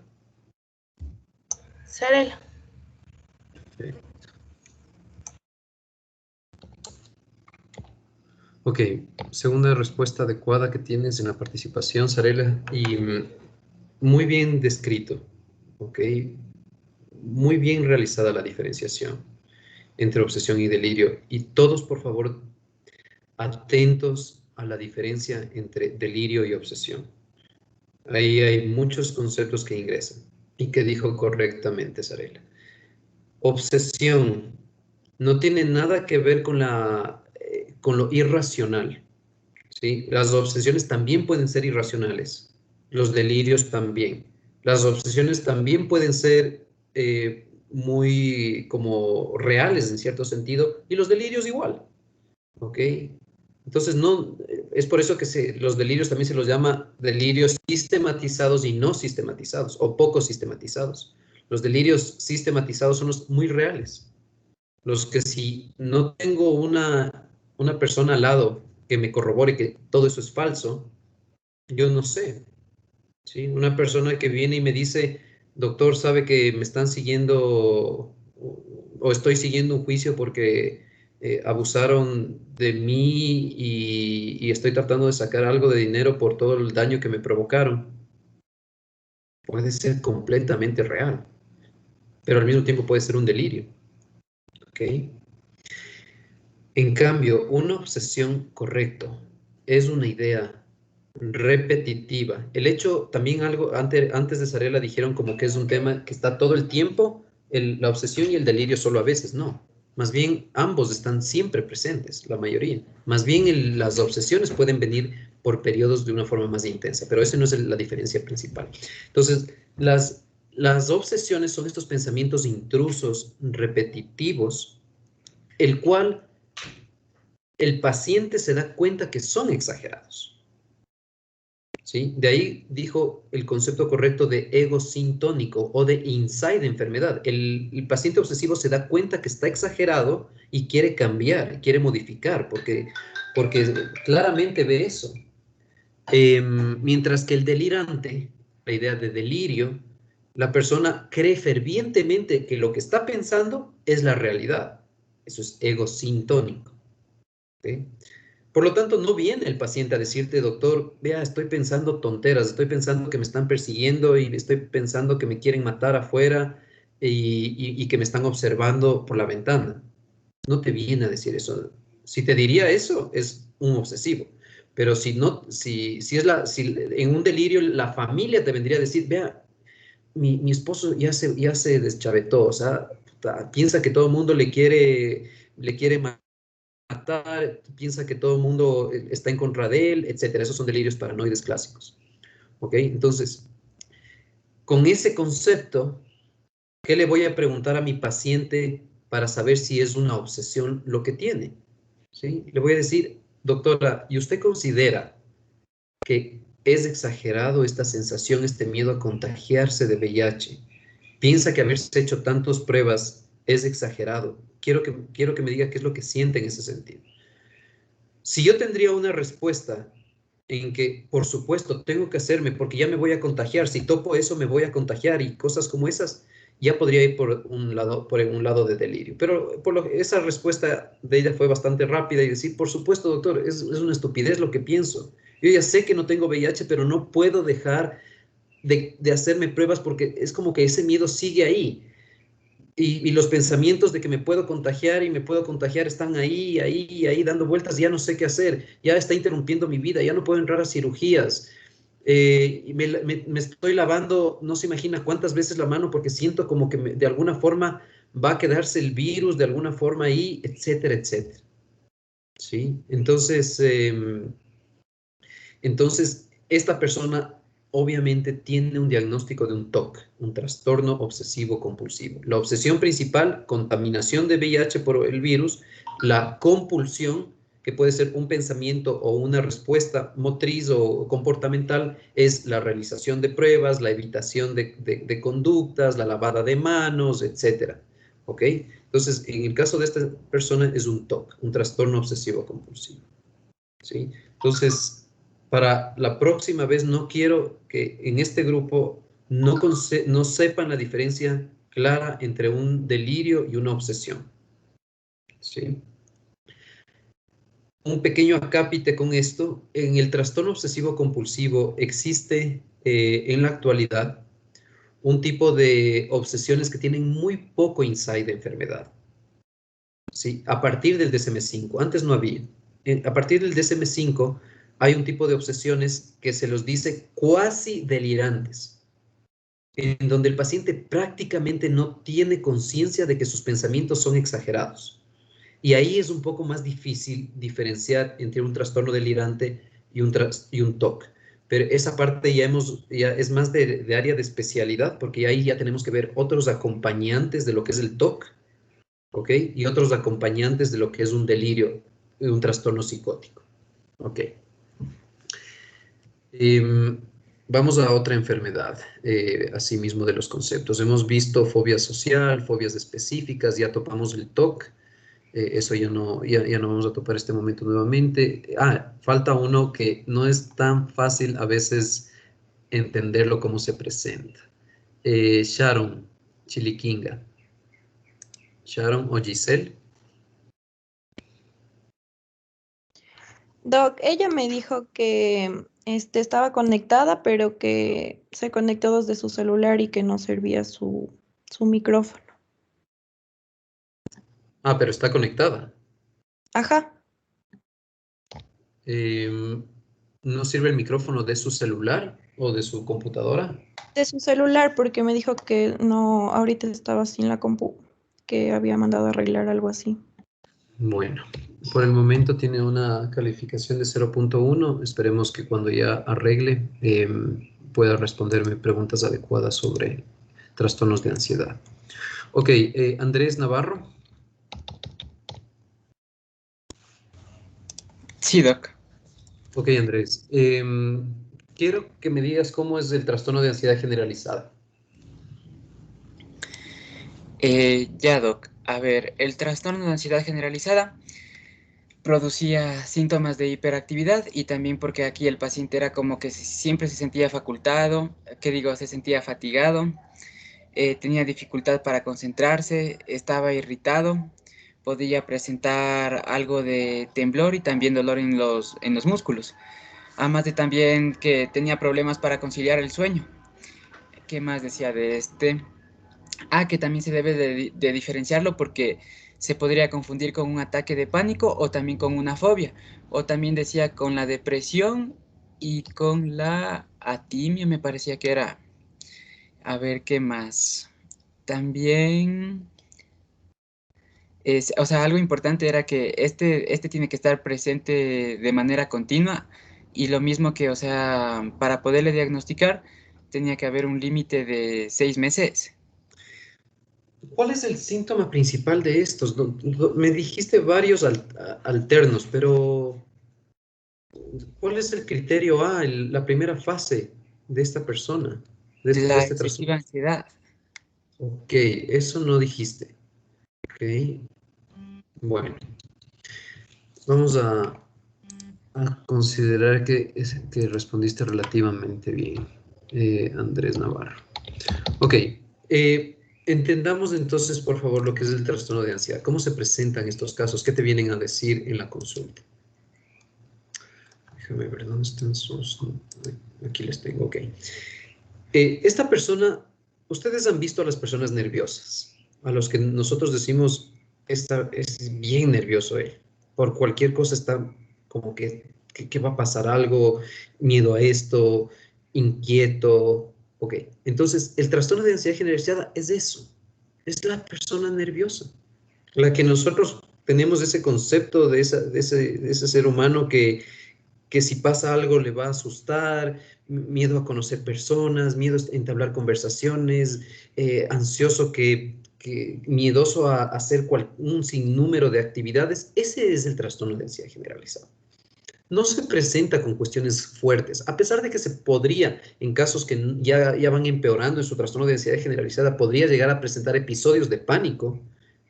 Sarela. Perfecto. Ok, segunda respuesta adecuada que tienes en la participación, Sarela, y muy bien descrito, ok, muy bien realizada la diferenciación entre obsesión y delirio, y todos, por favor, atentos a la diferencia entre delirio y obsesión. Ahí hay muchos conceptos que ingresan, y que dijo correctamente Sarela. Obsesión no tiene nada que ver con lo irracional. ¿Sí? Las obsesiones también pueden ser irracionales, los delirios también. Las obsesiones también pueden ser muy como reales en cierto sentido y los delirios igual, ¿ok? Entonces, no, es por eso que los delirios también se los llama delirios sistematizados y no sistematizados, o poco sistematizados. Los delirios sistematizados son los muy reales. Los que si no tengo una persona al lado que me corrobore que todo eso es falso, yo no sé. ¿Sí? Una persona que viene y me dice, doctor, sabe que me están siguiendo o estoy siguiendo un juicio porque abusaron de mí y estoy tratando de sacar algo de dinero por todo el daño que me provocaron. Puede ser completamente real, pero al mismo tiempo puede ser un delirio. ¿Ok? En cambio, una obsesión, correcto, es una idea repetitiva. El hecho, también algo, antes de Sarela dijeron como que es un tema que está todo el tiempo, la obsesión y el delirio solo a veces, no. Más bien, ambos están siempre presentes, la mayoría. Más bien, las obsesiones pueden venir por periodos de una forma más intensa, pero esa no es la diferencia principal. Entonces, las obsesiones son estos pensamientos intrusos, repetitivos, el cual el paciente se da cuenta que son exagerados. ¿Sí? De ahí dijo el concepto correcto de ego sintónico o de inside enfermedad. El paciente obsesivo se da cuenta que está exagerado y quiere cambiar, quiere modificar, porque claramente ve eso. Mientras que el delirante, la idea de delirio, la persona cree fervientemente que lo que está pensando es la realidad. Eso es ego sintónico. ¿Sí? Por lo tanto, no viene el paciente a decirte, doctor, vea, estoy pensando tonteras, estoy pensando que me están persiguiendo y estoy pensando que me quieren matar afuera y que me están observando por la ventana. No te viene a decir eso. Si te diría eso, es un obsesivo. Pero si en un delirio la familia te vendría a decir, vea, mi esposo ya se deschavetó, o sea, piensa que todo el mundo le quiere matar, piensa que todo el mundo está en contra de él, etcétera. Esos son delirios paranoides clásicos. ¿Ok? Entonces, con ese concepto, ¿qué le voy a preguntar a mi paciente para saber si es una obsesión lo que tiene? ¿Sí? Le voy a decir, doctora, ¿y usted considera que es exagerado esta sensación, este miedo a contagiarse de VIH? ¿Piensa que haberse hecho tantas pruebas es exagerado? Quiero que me diga qué es lo que siente en ese sentido. Si yo tendría una respuesta en que, por supuesto, tengo que hacerme porque ya me voy a contagiar, si topo eso me voy a contagiar y cosas como esas, ya podría ir por un lado de delirio. Pero esa respuesta de ella fue bastante rápida y decir, por supuesto, doctor, es una estupidez lo que pienso. Yo ya sé que no tengo VIH, pero no puedo dejar de hacerme pruebas porque es como que ese miedo sigue ahí. Y los pensamientos de que me puedo contagiar y me puedo contagiar están ahí, dando vueltas, ya no sé qué hacer, ya está interrumpiendo mi vida, ya no puedo entrar a cirugías, y me estoy lavando, no se imagina cuántas veces la mano porque siento como que de alguna forma va a quedarse el virus, de alguna forma ahí, etcétera, etcétera. ¿Sí? Entonces, esta persona obviamente tiene un diagnóstico de un TOC, un trastorno obsesivo compulsivo. La obsesión principal, contaminación de VIH por el virus, la compulsión, que puede ser un pensamiento o una respuesta motriz o comportamental, es la realización de pruebas, la evitación de conductas, la lavada de manos, etcétera. ¿Ok? Entonces, en el caso de esta persona es un TOC, un trastorno obsesivo compulsivo. ¿Sí? Entonces, para la próxima vez no quiero que en este grupo no sepan la diferencia clara entre un delirio y una obsesión. ¿Sí? Un pequeño acápite con esto. En el trastorno obsesivo compulsivo existe en la actualidad un tipo de obsesiones que tienen muy poco insight de enfermedad. ¿Sí? A partir del DSM-5, antes no había. A partir del DSM-5 hay un tipo de obsesiones que se los dice cuasi delirantes, en donde el paciente prácticamente no tiene conciencia de que sus pensamientos son exagerados. Y ahí es un poco más difícil diferenciar entre un trastorno delirante y un TOC. Pero esa parte ya es más de área de especialidad, porque ahí ya tenemos que ver otros acompañantes de lo que es el TOC, ¿ok? Y otros acompañantes de lo que es un delirio, un trastorno psicótico. Ok. Vamos a otra enfermedad, asimismo de los conceptos. Hemos visto fobia social, fobias específicas, ya topamos el TOC. Eso ya no vamos a topar este momento nuevamente. Falta uno que no es tan fácil a veces entenderlo como se presenta. Sharon Chiliquinga. Sharon o Giselle. Doc, ella me dijo que estaba conectada, pero que se conectó desde su celular y que no servía su micrófono. Pero está conectada. Ajá. ¿No sirve el micrófono de su celular o de su computadora? De su celular, porque me dijo que no, ahorita estaba sin la compu, que había mandado a arreglar algo así. Bueno, por el momento tiene una calificación de 0.1. Esperemos que cuando ya arregle pueda responderme preguntas adecuadas sobre trastornos de ansiedad. Ok, Andrés Navarro. Sí, Doc. Ok, Andrés. Quiero que me digas cómo es el trastorno de ansiedad generalizada. Ya, Doc. A ver, el trastorno de ansiedad generalizada producía síntomas de hiperactividad y también porque aquí el paciente era como que siempre se sentía facultado, se sentía fatigado, tenía dificultad para concentrarse, estaba irritado, podía presentar algo de temblor y también dolor en los músculos. Además de también que tenía problemas para conciliar el sueño. ¿Qué más decía de este? Que también se debe de diferenciarlo porque se podría confundir con un ataque de pánico o también con una fobia. O también decía con la depresión y con la atimia, me parecía que era. A ver, ¿qué más? También, algo importante era que este tiene que estar presente de manera continua y lo mismo que, para poderle diagnosticar, tenía que haber un límite de 6 meses. ¿Cuál es el síntoma principal de estos? Me dijiste varios alternos, pero ¿cuál es el criterio la primera fase de esta persona? De La este excesiva trastorno. ansiedad. Ok, eso no dijiste. Ok, bueno. Vamos a considerar que respondiste relativamente bien, Andrés Navarro. Ok, entendamos entonces, por favor, lo que es el trastorno de ansiedad. ¿Cómo se presentan estos casos? ¿Qué te vienen a decir en la consulta? Déjame ver, ¿dónde están sus...? Aquí les tengo, ok. Esta persona, ustedes han visto a las personas nerviosas, a los que nosotros decimos, es bien nervioso él. Por cualquier cosa está como que va a pasar algo, miedo a esto, inquieto. Ok, entonces el trastorno de ansiedad generalizada es eso, es la persona nerviosa, la que nosotros tenemos ese concepto de ese ser humano que si pasa algo le va a asustar, miedo a conocer personas, miedo a entablar conversaciones, ansioso miedoso a hacer un sinnúmero de actividades. Ese es el trastorno de ansiedad generalizado. No se presenta con cuestiones fuertes, a pesar de que se podría, en casos que ya van empeorando en su trastorno de ansiedad generalizada, podría llegar a presentar episodios de pánico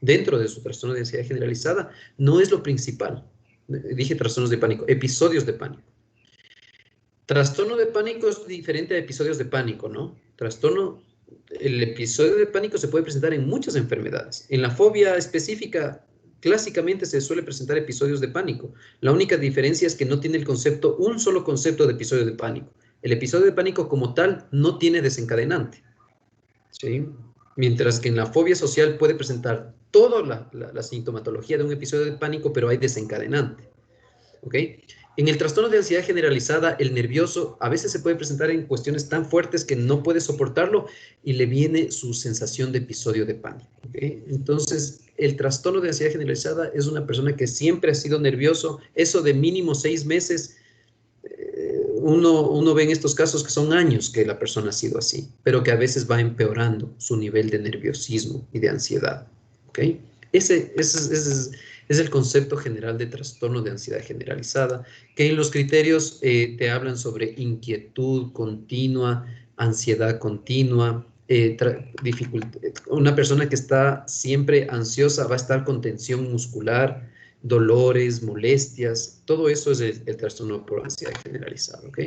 dentro de su trastorno de ansiedad generalizada, no es lo principal. Dije trastornos de pánico, episodios de pánico. Trastorno de pánico es diferente a episodios de pánico, ¿no? El episodio de pánico se puede presentar en muchas enfermedades. En la fobia específica, clásicamente se suele presentar episodios de pánico. La única diferencia es que no tiene un solo concepto de episodio de pánico. El episodio de pánico como tal no tiene desencadenante, ¿sí? Mientras que en la fobia social puede presentar toda la sintomatología de un episodio de pánico, pero hay desencadenante. ¿Ok? En el trastorno de ansiedad generalizada, el nervioso a veces se puede presentar en cuestiones tan fuertes que no puede soportarlo y le viene su sensación de episodio de pánico. ¿Ok? Entonces, el trastorno de ansiedad generalizada es una persona que siempre ha sido nervioso, eso de mínimo 6 meses. Uno ve en estos casos que son años que la persona ha sido así, pero que a veces va empeorando su nivel de nerviosismo y de ansiedad. ¿Ok? Ese es Es el concepto general de trastorno de ansiedad generalizada, que en los criterios te hablan sobre inquietud continua, ansiedad continua, una persona que está siempre ansiosa va a estar con tensión muscular, dolores, molestias, todo eso es el trastorno por ansiedad generalizada, ¿ok?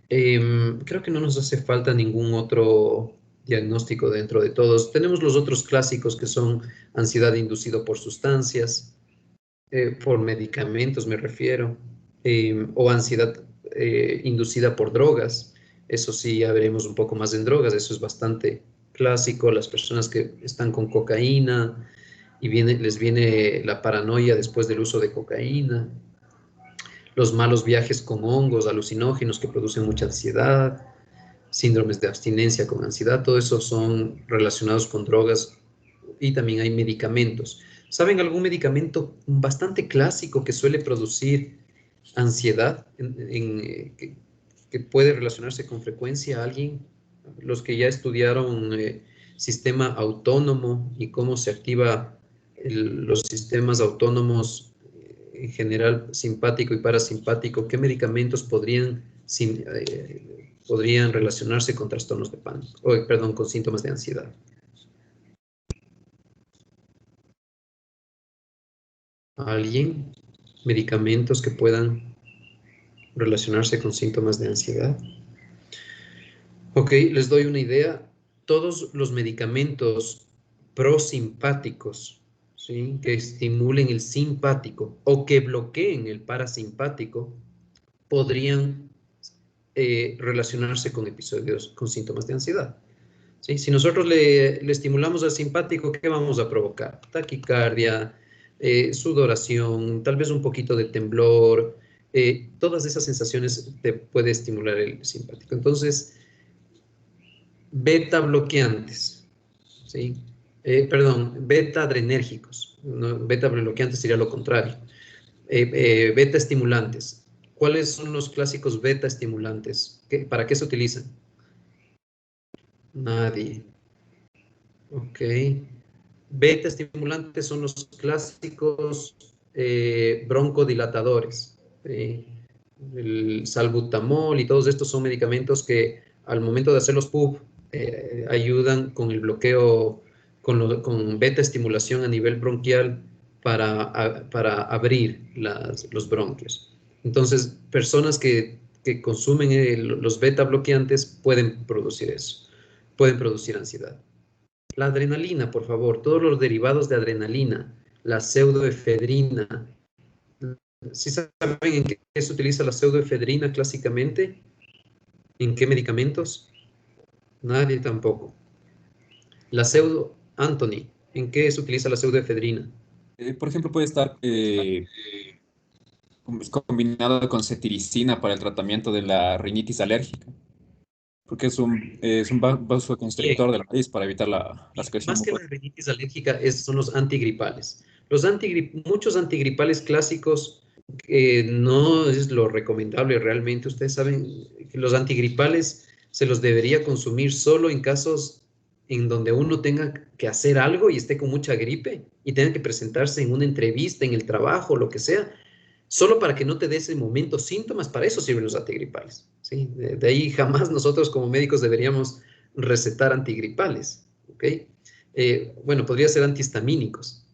Creo que no nos hace falta ningún otro diagnóstico dentro de todos. Tenemos los otros clásicos que son ansiedad inducido por sustancias, por medicamentos me refiero, o ansiedad inducida por drogas. Eso sí, ya veremos un poco más en drogas, eso es bastante clásico. Las personas que están con cocaína y les viene la paranoia después del uso de cocaína. Los malos viajes con hongos alucinógenos que producen mucha ansiedad, síndromes de abstinencia con ansiedad, todo eso son relacionados con drogas y también hay medicamentos. ¿Saben algún medicamento bastante clásico que suele producir ansiedad, que puede relacionarse con frecuencia a alguien? Los que ya estudiaron sistema autónomo y cómo se activa los sistemas autónomos en general, simpático y parasimpático, ¿qué medicamentos podrían relacionarse con trastornos de pánico, perdón, con síntomas de ansiedad? ¿Alguien? ¿Medicamentos que puedan relacionarse con síntomas de ansiedad? Ok, les doy una idea. Todos los medicamentos prosimpáticos, ¿sí?, que estimulen el simpático o que bloqueen el parasimpático podrían relacionarse con episodios, con síntomas de ansiedad. ¿Sí? Si nosotros le estimulamos al simpático, ¿qué vamos a provocar? Taquicardia, sudoración, tal vez un poquito de temblor, todas esas sensaciones te puede estimular el simpático. Entonces, beta bloqueantes, ¿sí? Beta adrenérgicos. ¿No? Beta bloqueantes sería lo contrario. Beta estimulantes. ¿Cuáles son los clásicos beta estimulantes? ¿Para qué se utilizan? Nadie. Ok. Beta estimulantes son los clásicos broncodilatadores. El salbutamol y todos estos son medicamentos que al momento de hacer los PUB ayudan con el bloqueo, con beta estimulación a nivel bronquial para abrir los bronquios. Entonces, personas que consumen los beta bloqueantes pueden producir eso, pueden producir ansiedad. La adrenalina, por favor, todos los derivados de adrenalina, la pseudoefedrina. ¿Sí saben en qué se utiliza la pseudoefedrina clásicamente? ¿En qué medicamentos? Nadie tampoco. La Anthony, ¿en qué se utiliza la pseudoefedrina? Por ejemplo, puede estar combinada con cetiricina para el tratamiento de la rinitis alérgica, porque es un vasoconstrictor de la raíz para evitar la secreción Más que mucosa. la rinitis alérgica son los antigripales. Muchos antigripales clásicos no es lo recomendable realmente. Ustedes saben que los antigripales se los debería consumir solo en casos en donde uno tenga que hacer algo y esté con mucha gripe y tenga que presentarse en una entrevista, en el trabajo, lo que sea, solo para que no te dé ese momento síntomas. Para eso sirven los antigripales, ¿sí? De ahí jamás nosotros como médicos deberíamos recetar antigripales, ¿ok? Bueno, podría ser antihistamínicos,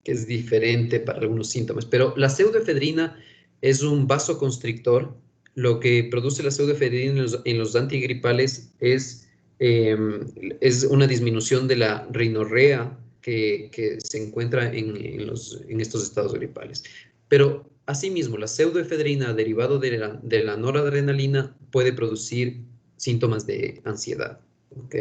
que es diferente para algunos síntomas, pero la pseudoefedrina es un vasoconstrictor. Lo que produce la pseudoefedrina en los antigripales es una disminución de la rinorrea que se encuentra en estos estados gripales. Pero asimismo, la pseudoefedrina derivado de la noradrenalina puede producir síntomas de ansiedad, ¿ok?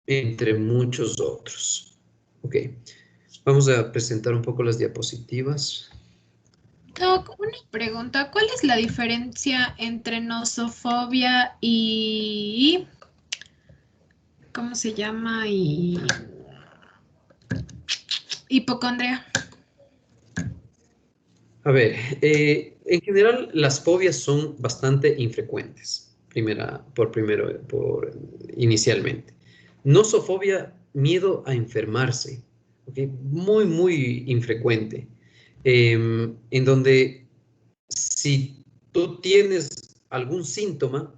Entre muchos otros. Ok, vamos a presentar un poco las diapositivas. Doc, una pregunta. ¿Cuál es la diferencia entre nosofobia y... ¿cómo se llama? Y... hipocondria? A ver, en general las fobias son bastante infrecuentes, inicialmente. Nosofobia, miedo a enfermarse. ¿okay? Muy, muy infrecuente, en donde si tú tienes algún síntoma,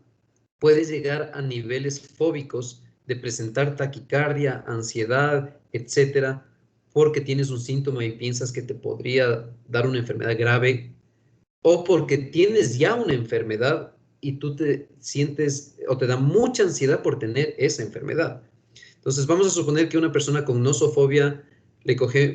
puedes llegar a niveles fóbicos de presentar taquicardia, ansiedad, etcétera, porque tienes un síntoma y piensas que te podría dar una enfermedad grave, o porque tienes ya una enfermedad y tú te sientes o te da mucha ansiedad por tener esa enfermedad. Entonces, vamos a suponer que una persona con nosofobia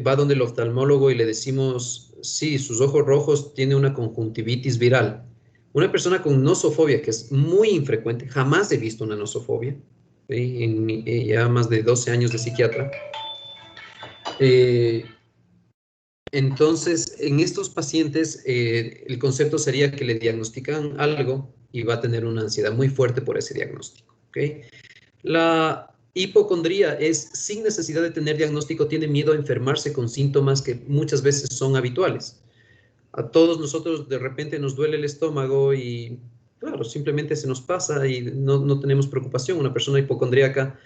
va donde el oftalmólogo y le decimos, sí, sus ojos rojos tiene una conjuntivitis viral. Una persona con nosofobia, que es muy infrecuente, jamás he visto una nosofobia, ¿sí? En ya más de 12 años de psiquiatra. Entonces, en estos pacientes, el concepto sería que le diagnostican algo y va a tener una ansiedad muy fuerte por ese diagnóstico, ¿ok? La hipocondría es, sin necesidad de tener diagnóstico, tiene miedo a enfermarse con síntomas que muchas veces son habituales. A todos nosotros de repente nos duele el estómago y, claro, simplemente se nos pasa y no tenemos preocupación. Una persona hipocondríaca,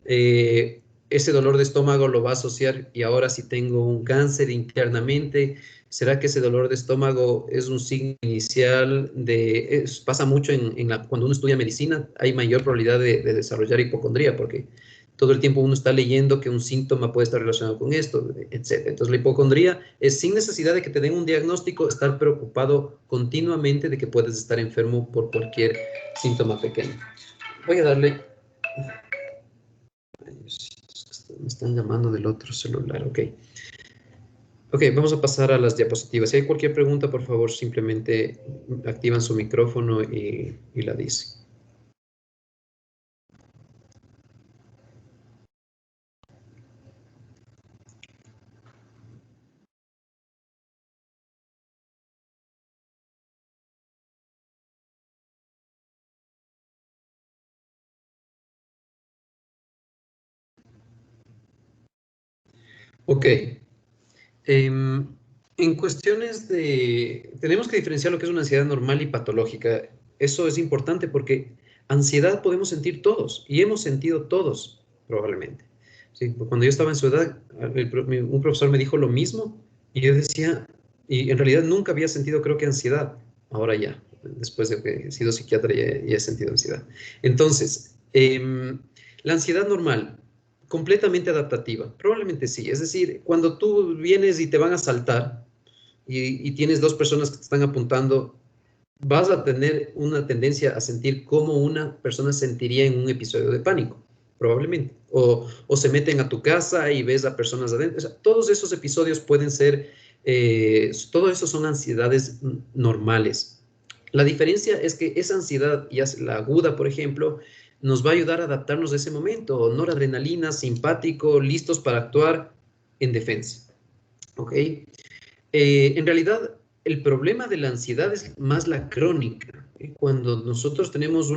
ese dolor de estómago lo va a asociar, y ahora si tengo un cáncer internamente, ¿será que ese dolor de estómago es un signo inicial de... pasa mucho cuando uno estudia medicina, hay mayor probabilidad de desarrollar hipocondría, porque todo el tiempo uno está leyendo que un síntoma puede estar relacionado con esto, etc. Entonces la hipocondría es, sin necesidad de que te den un diagnóstico, estar preocupado continuamente de que puedes estar enfermo por cualquier síntoma pequeño. Voy a darle... Me están llamando del otro celular, ok. Ok, vamos a pasar a las diapositivas. Si hay cualquier pregunta, por favor, simplemente activan su micrófono y la dicen. Ok. En cuestiones de... Tenemos que diferenciar lo que es una ansiedad normal y patológica. Eso es importante porque ansiedad podemos sentir todos, y hemos sentido todos, probablemente. Sí, cuando yo estaba en su edad, un profesor me dijo lo mismo, y yo decía, y en realidad nunca había sentido, creo que ansiedad. Ahora ya, después de que he sido psiquiatra, ya he sentido ansiedad. Entonces, la ansiedad normal, completamente adaptativa, probablemente sí. Es decir, cuando tú vienes y te van a asaltar y tienes dos personas que te están apuntando, vas a tener una tendencia a sentir como una persona sentiría en un episodio de pánico, probablemente. O se meten a tu casa y ves a personas adentro. O sea, todos esos episodios pueden ser, todo eso son ansiedades normales. La diferencia es que esa ansiedad, ya sea la aguda, por ejemplo, nos va a ayudar a adaptarnos a ese momento. Noradrenalina, simpático, listos para actuar en defensa. ¿Ok? En realidad, el problema de la ansiedad es más la crónica. Cuando nosotros tenemos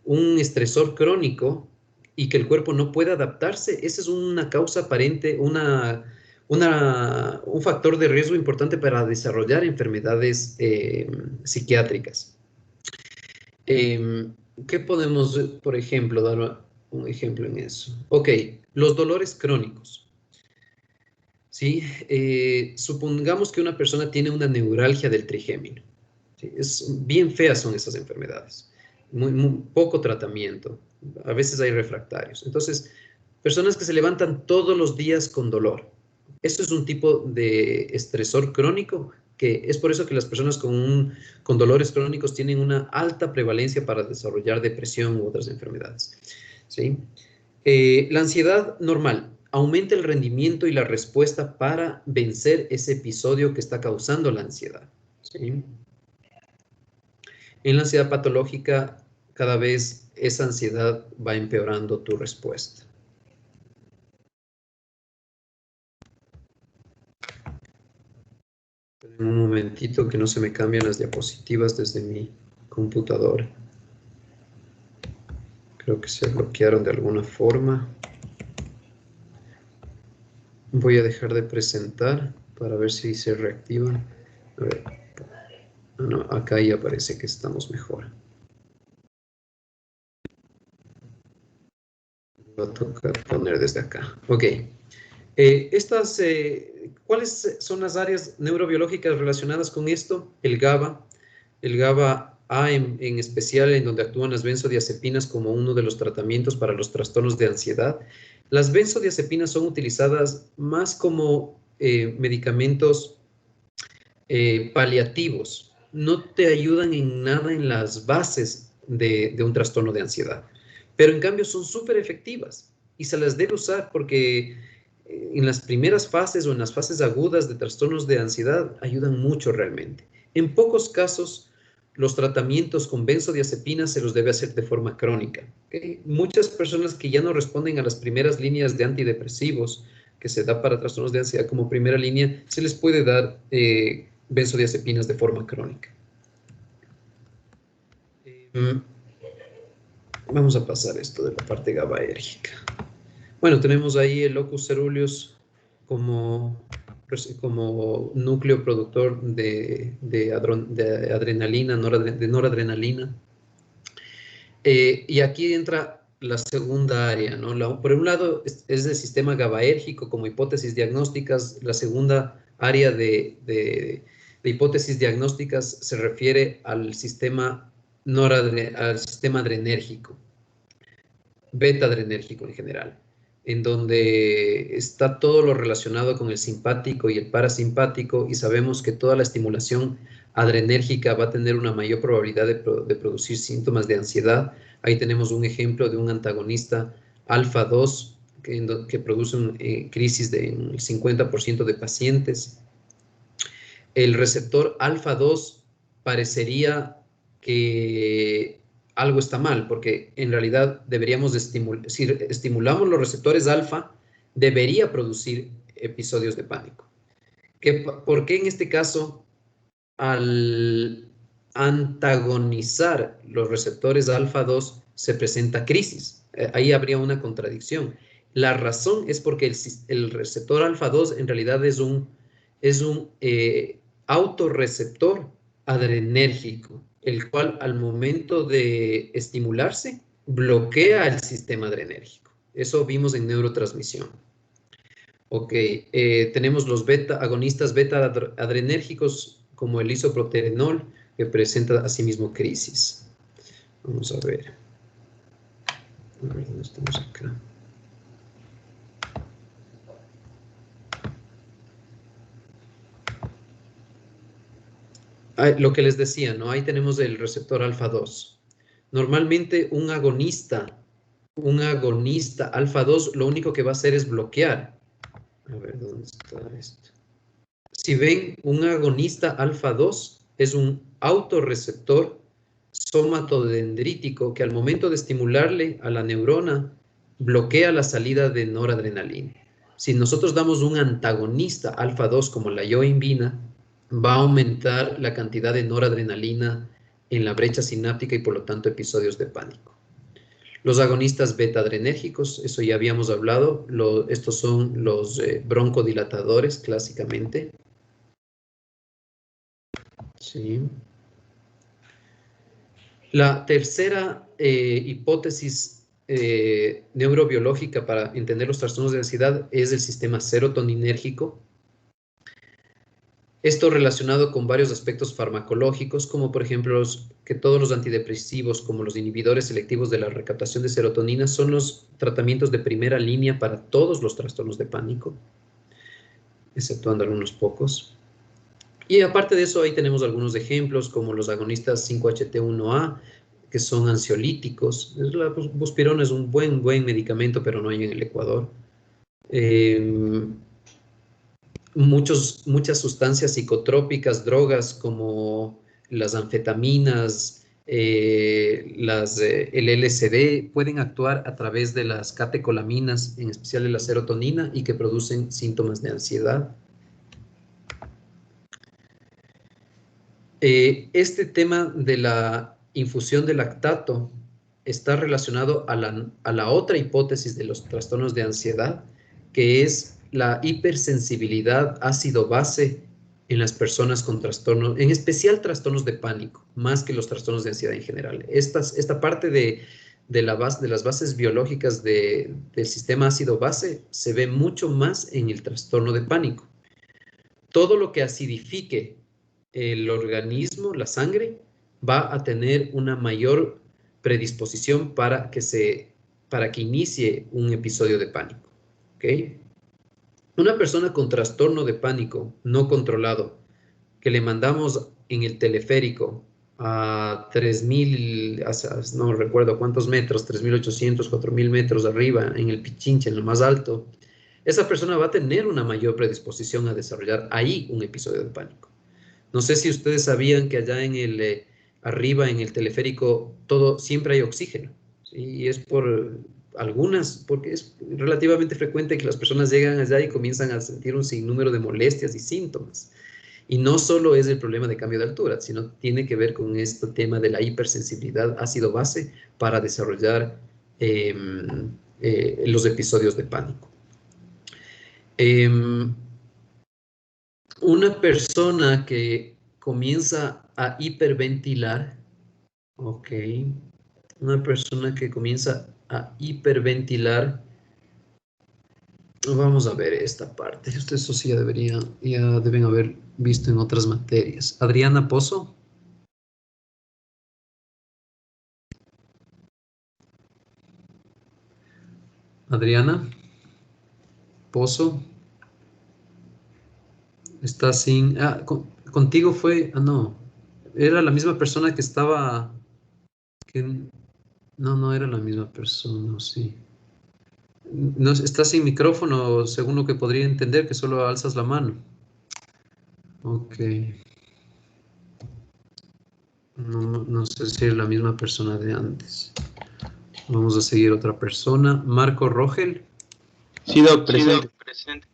un estresor crónico y que el cuerpo no puede adaptarse, esa es una causa aparente, un factor de riesgo importante para desarrollar enfermedades psiquiátricas. ¿Qué podemos, por ejemplo, dar un ejemplo en eso? Ok, los dolores crónicos. ¿Sí? Supongamos que una persona tiene una neuralgia del trigémino. ¿Sí? Bien feas son esas enfermedades. Muy poco tratamiento. A veces hay refractarios. Entonces, personas que se levantan todos los días con dolor. Esto es un tipo de estresor crónico, que es por eso que las personas con dolores crónicos tienen una alta prevalencia para desarrollar depresión u otras enfermedades. ¿Sí? La ansiedad normal aumenta el rendimiento y la respuesta para vencer ese episodio que está causando la ansiedad. ¿Sí? En la ansiedad patológica, cada vez esa ansiedad va empeorando tu respuesta. Un momentito que no se me cambian las diapositivas desde mi computadora. Creo que se bloquearon de alguna forma. Voy a dejar de presentar para ver si se reactivan. A ver. No, acá ya parece que estamos mejor. Va a tocar poner desde acá. Ok. ¿Cuáles son las áreas neurobiológicas relacionadas con esto? El GABA A en especial, en donde actúan las benzodiazepinas como uno de los tratamientos para los trastornos de ansiedad. Las benzodiazepinas son utilizadas más como medicamentos paliativos. No te ayudan en nada en las bases de un trastorno de ansiedad, pero en cambio son súper efectivas y se las debe usar porque en las primeras fases o en las fases agudas de trastornos de ansiedad ayudan mucho realmente. En pocos casos, los tratamientos con benzodiazepinas se los debe hacer de forma crónica. ¿Okay? Muchas personas que ya no responden a las primeras líneas de antidepresivos que se da para trastornos de ansiedad como primera línea, se les puede dar benzodiazepinas de forma crónica. Vamos a pasar esto de la parte GABAérgica. Bueno, tenemos ahí el locus ceruleus como núcleo productor de adrenalina, de noradrenalina. Y aquí entra la segunda área, ¿no? Por un lado es el sistema GABAérgico como hipótesis diagnósticas. La segunda área de hipótesis diagnósticas se refiere al sistema adrenérgico, beta adrenérgico en general, en donde está todo lo relacionado con el simpático y el parasimpático, y sabemos que toda la estimulación adrenérgica va a tener una mayor probabilidad de producir síntomas de ansiedad. Ahí tenemos un ejemplo de un antagonista alfa-2 que produce una crisis en el 50% de pacientes. El receptor alfa-2 parecería que algo está mal, porque en realidad deberíamos estimular, si estimulamos los receptores alfa, debería producir episodios de pánico. ¿Por qué en este caso, al antagonizar los receptores alfa-2, se presenta crisis? Ahí habría una contradicción. La razón es porque el receptor alfa-2 en realidad es un autorreceptor adrenérgico, el cual al momento de estimularse bloquea el sistema adrenérgico. Eso vimos en neurotransmisión. Ok, tenemos los agonistas beta adrenérgicos como el isoproterenol, que presenta asimismo crisis. Vamos a ver. A ver, ¿dónde estamos acá? Lo que les decía, ¿no? Ahí tenemos el receptor alfa-2. Normalmente un agonista alfa-2 lo único que va a hacer es bloquear. A ver, ¿dónde está esto? Si ven, un agonista alfa-2 es un autorreceptor somatodendrítico que al momento de estimularle a la neurona bloquea la salida de noradrenalina. Si nosotros damos un antagonista alfa-2 como la yohimbina, va a aumentar la cantidad de noradrenalina en la brecha sináptica y por lo tanto episodios de pánico. Los agonistas beta-adrenérgicos, eso ya habíamos hablado, estos son los broncodilatadores clásicamente. Sí. La tercera hipótesis neurobiológica para entender los trastornos de ansiedad es el sistema serotoninérgico. Esto relacionado con varios aspectos farmacológicos, como por ejemplo que todos los antidepresivos, como los inhibidores selectivos de la recaptación de serotonina, son los tratamientos de primera línea para todos los trastornos de pánico, exceptuando algunos pocos. Y aparte de eso, ahí tenemos algunos ejemplos, como los agonistas 5-HT1A, que son ansiolíticos. La buspirona es un buen medicamento, pero no hay en el Ecuador. Muchas sustancias psicotrópicas, drogas como las anfetaminas, el LSD, pueden actuar a través de las catecolaminas, en especial de la serotonina, y que producen síntomas de ansiedad. Este tema de la infusión de lactato está relacionado a la otra hipótesis de los trastornos de ansiedad, que es la hipersensibilidad ácido-base en las personas con trastornos, en especial trastornos de pánico, más que los trastornos de ansiedad en general. Esta parte de las bases biológicas del sistema ácido-base se ve mucho más en el trastorno de pánico. Todo lo que acidifique el organismo, la sangre, va a tener una mayor predisposición para que inicie un episodio de pánico. ¿Okay? Una persona con trastorno de pánico no controlado, que le mandamos en el teleférico a 3.000, no recuerdo cuántos metros, 3.800, 4.000 metros arriba, en el Pichincha, en lo más alto, esa persona va a tener una mayor predisposición a desarrollar ahí un episodio de pánico. No sé si ustedes sabían que allá en arriba, en el teleférico, siempre hay oxígeno. ¿Sí? Y es porque es relativamente frecuente que las personas llegan allá y comienzan a sentir un sinnúmero de molestias y síntomas. Y no solo es el problema de cambio de altura, sino tiene que ver con este tema de la hipersensibilidad ácido-base para desarrollar los episodios de pánico. Una persona que comienza a hiperventilar, ok, una persona que comienza a hiperventilar, vamos a ver esta parte. Eso sí ya deben haber visto en otras materias. Adriana Pozo. Adriana Pozo. Está sin... contigo fue... no. Era la misma persona que estaba... No era la misma persona, sí. No, estás sin micrófono, según lo que podría entender, que solo alzas la mano. Ok. No sé si es la misma persona de antes. Vamos a seguir otra persona. Marco Rogel. Sí, doc, presente.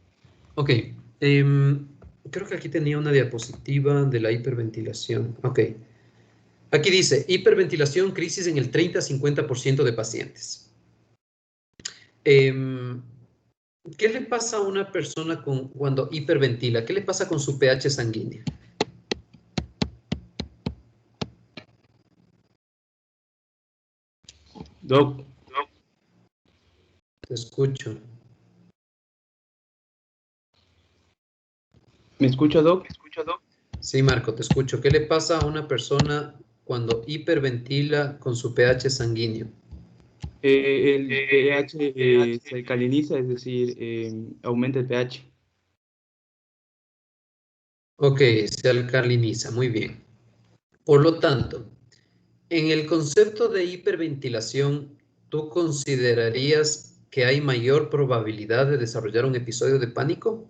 Ok. Creo que aquí tenía una diapositiva de la hiperventilación. Ok. Aquí dice, hiperventilación, crisis en el 30-50% de pacientes. ¿Qué le pasa a una persona cuando hiperventila? ¿Qué le pasa con su pH sanguíneo? Doc. Te escucho. ¿Me escucha, Doc? Sí, Marco, te escucho. ¿Qué le pasa a una persona cuando hiperventila con su pH sanguíneo? El pH se alcaliniza, es decir, aumenta el pH. Ok, se alcaliniza, muy bien. Por lo tanto, en el concepto de hiperventilación, ¿tú considerarías que hay mayor probabilidad de desarrollar un episodio de pánico?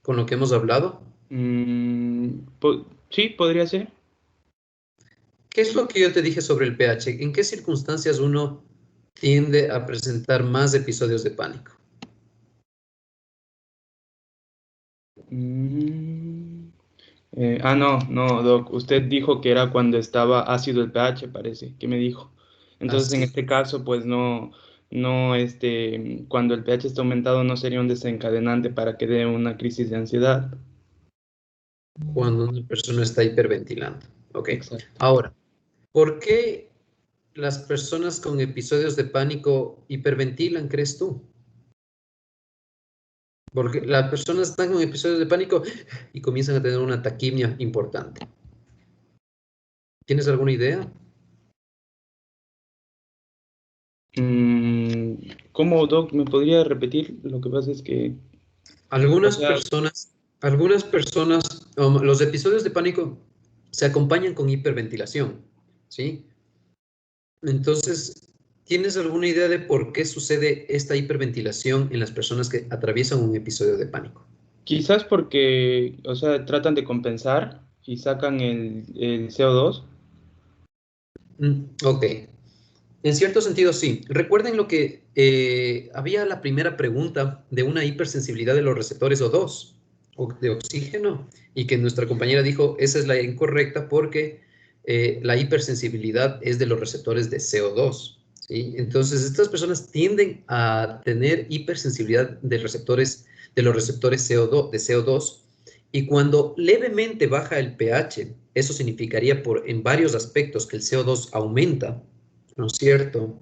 ¿Con lo que hemos hablado? Sí, podría ser. ¿Qué es lo que yo te dije sobre el pH? ¿En qué circunstancias uno tiende a presentar más episodios de pánico? No, Doc. Usted dijo que era cuando estaba ácido el pH, parece. ¿Qué me dijo? Entonces, en este caso, pues cuando el pH está aumentado no sería un desencadenante para que dé una crisis de ansiedad. Cuando una persona está hiperventilando. Ok. Exacto. Ahora, ¿por qué las personas con episodios de pánico hiperventilan, crees tú? Porque las personas están con episodios de pánico y comienzan a tener una taquimia importante. ¿Tienes alguna idea? ¿Cómo, Doc? ¿Me podría repetir? Lo que pasa es que... Algunas personas, los episodios de pánico se acompañan con hiperventilación, ¿sí? Entonces, ¿tienes alguna idea de por qué sucede esta hiperventilación en las personas que atraviesan un episodio de pánico? Quizás porque, tratan de compensar y sacan el CO2. Ok. En cierto sentido, sí. Recuerden lo que había la primera pregunta de una hipersensibilidad de los receptores O2, o de oxígeno, y que nuestra compañera dijo, esa es la incorrecta porque la hipersensibilidad es de los receptores de CO2. ¿Sí? Entonces, estas personas tienden a tener hipersensibilidad de los receptores CO2, Y cuando levemente baja el pH, eso significaría en varios aspectos que el CO2 aumenta, ¿no es cierto?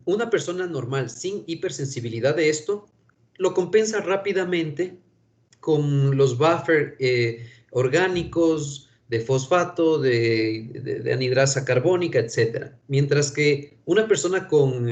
Una persona normal sin hipersensibilidad de esto lo compensa rápidamente con los buffers orgánicos de fosfato, de anhidrasa carbónica, etc. Mientras que una persona con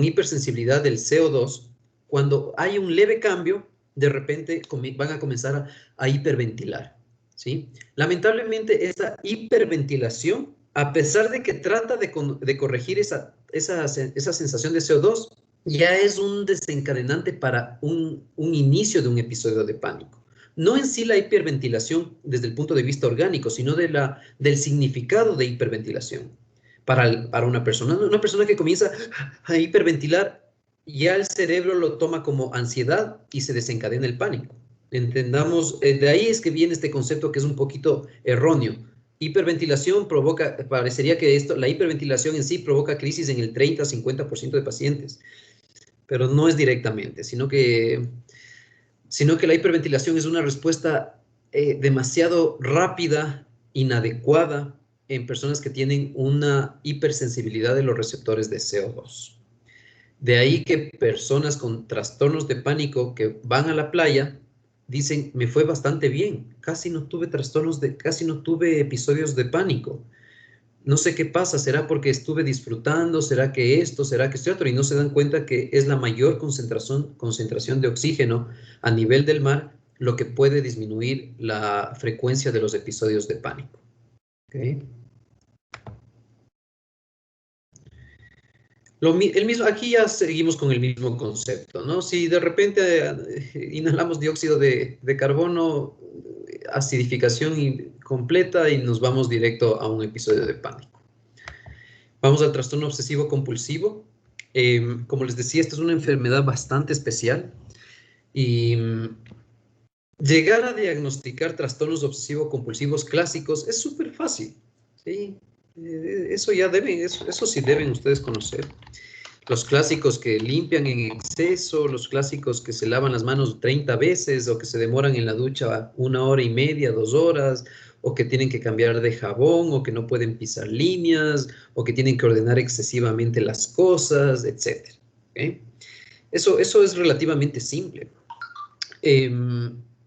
hipersensibilidad del CO2, cuando hay un leve cambio, de repente van a comenzar a hiperventilar, ¿sí? Lamentablemente, esta hiperventilación, a pesar de que trata de corregir esa sensación de CO2, ya es un desencadenante para un inicio de un episodio de pánico. No en sí la hiperventilación desde el punto de vista orgánico, sino del significado de hiperventilación. Para una persona que comienza a hiperventilar, ya el cerebro lo toma como ansiedad y se desencadena el pánico. Entendamos, de ahí es que viene este concepto que es un poquito erróneo. Hiperventilación parecería que la hiperventilación en sí provoca crisis en el 30-50% de pacientes, pero no es directamente, sino que la hiperventilación es una respuesta demasiado rápida, inadecuada en personas que tienen una hipersensibilidad de los receptores de CO2. De ahí que personas con trastornos de pánico que van a la playa dicen, me fue bastante bien, casi no tuve episodios de pánico. No sé qué pasa, será porque estuve disfrutando, será que esto, será que esto otro, y no se dan cuenta que es la mayor concentración de oxígeno a nivel del mar lo que puede disminuir la frecuencia de los episodios de pánico. ¿Okay? Aquí ya seguimos con el mismo concepto, ¿no? Si de repente inhalamos dióxido de carbono, acidificación completa y nos vamos directo a un episodio de pánico. Vamos al trastorno obsesivo compulsivo. Como les decía, esta es una enfermedad bastante especial y llegar a diagnosticar trastornos obsesivo compulsivos clásicos es súper fácil, ¿sí? Eso sí deben ustedes conocer. Los clásicos que limpian en exceso, los clásicos que se lavan las manos 30 veces o que se demoran en la ducha 1 hora y media, 2 horas, o que tienen que cambiar de jabón, o que no pueden pisar líneas, o que tienen que ordenar excesivamente las cosas, etc. ¿Okay? Eso es relativamente simple.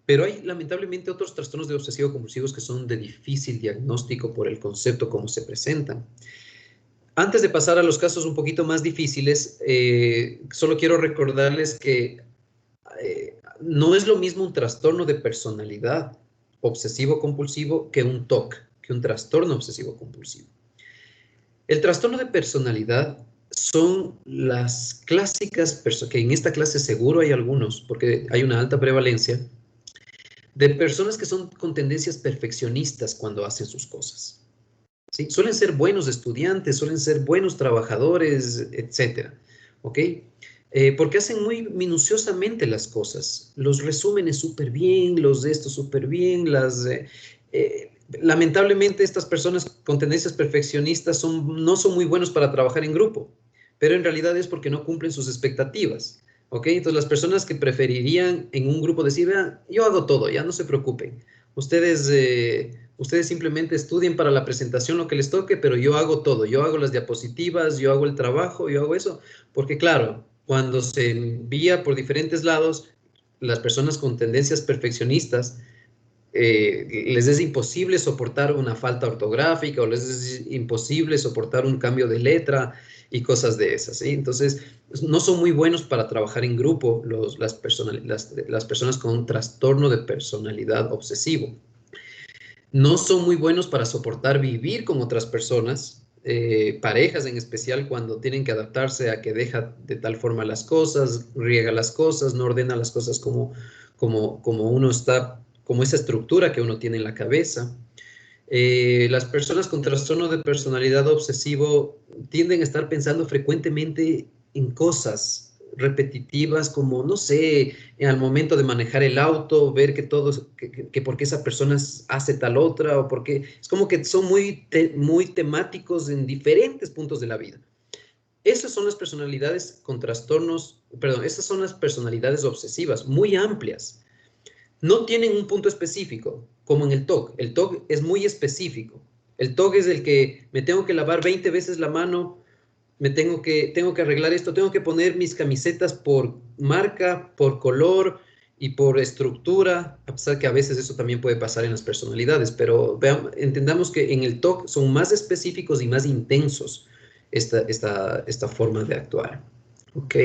Pero hay lamentablemente otros trastornos de obsesivo compulsivos que son de difícil diagnóstico por el concepto como se presentan. Antes de pasar a los casos un poquito más difíciles, solo quiero recordarles que no es lo mismo un trastorno de personalidad obsesivo compulsivo que un TOC, que un trastorno obsesivo compulsivo. El trastorno de personalidad son las clásicas, que en esta clase seguro hay algunos, porque hay una alta prevalencia, de personas que son con tendencias perfeccionistas cuando hacen sus cosas. ¿Sí? Suelen ser buenos estudiantes, suelen ser buenos trabajadores, etc. ¿Ok? Porque hacen muy minuciosamente las cosas. Los resúmenes súper bien, los de esto súper bien, lamentablemente estas personas con tendencias perfeccionistas no son muy buenos para trabajar en grupo, pero en realidad es porque no cumplen sus expectativas. ¿Ok? Entonces las personas que preferirían en un grupo decir, vean, yo hago todo, ya no se preocupen. Ustedes simplemente estudien para la presentación lo que les toque, pero yo hago todo. Yo hago las diapositivas, yo hago el trabajo, yo hago eso. Porque claro, cuando se envía por diferentes lados, las personas con tendencias perfeccionistas, les es imposible soportar una falta ortográfica o les es imposible soportar un cambio de letra y cosas de esas, ¿sí? Entonces, no son muy buenos para trabajar en grupo las personas con un trastorno de personalidad obsesivo. No son muy buenos para soportar vivir con otras personas, parejas en especial, cuando tienen que adaptarse a que deja de tal forma las cosas, riega las cosas, no ordena las cosas como uno está, como esa estructura que uno tiene en la cabeza. Las personas con trastorno de personalidad obsesivo tienden a estar pensando frecuentemente en cosas repetitivas, como, no sé, al momento de manejar el auto, ver que por qué esa persona hace tal otra, o porque es como que son muy temáticos en diferentes puntos de la vida. Esas son las personalidades con trastornos, perdón, esas son las personalidades obsesivas, muy amplias. no tienen un punto específico, como en el TOC. El TOC es muy específico. El TOC es el que me tengo que lavar 20 veces la mano, tengo que arreglar esto, tengo que poner mis camisetas por marca, por color y por estructura, a pesar que a veces eso también puede pasar en las personalidades, pero entendamos que en el TOC son más específicos y más intensos esta forma de actuar. ¿Ok?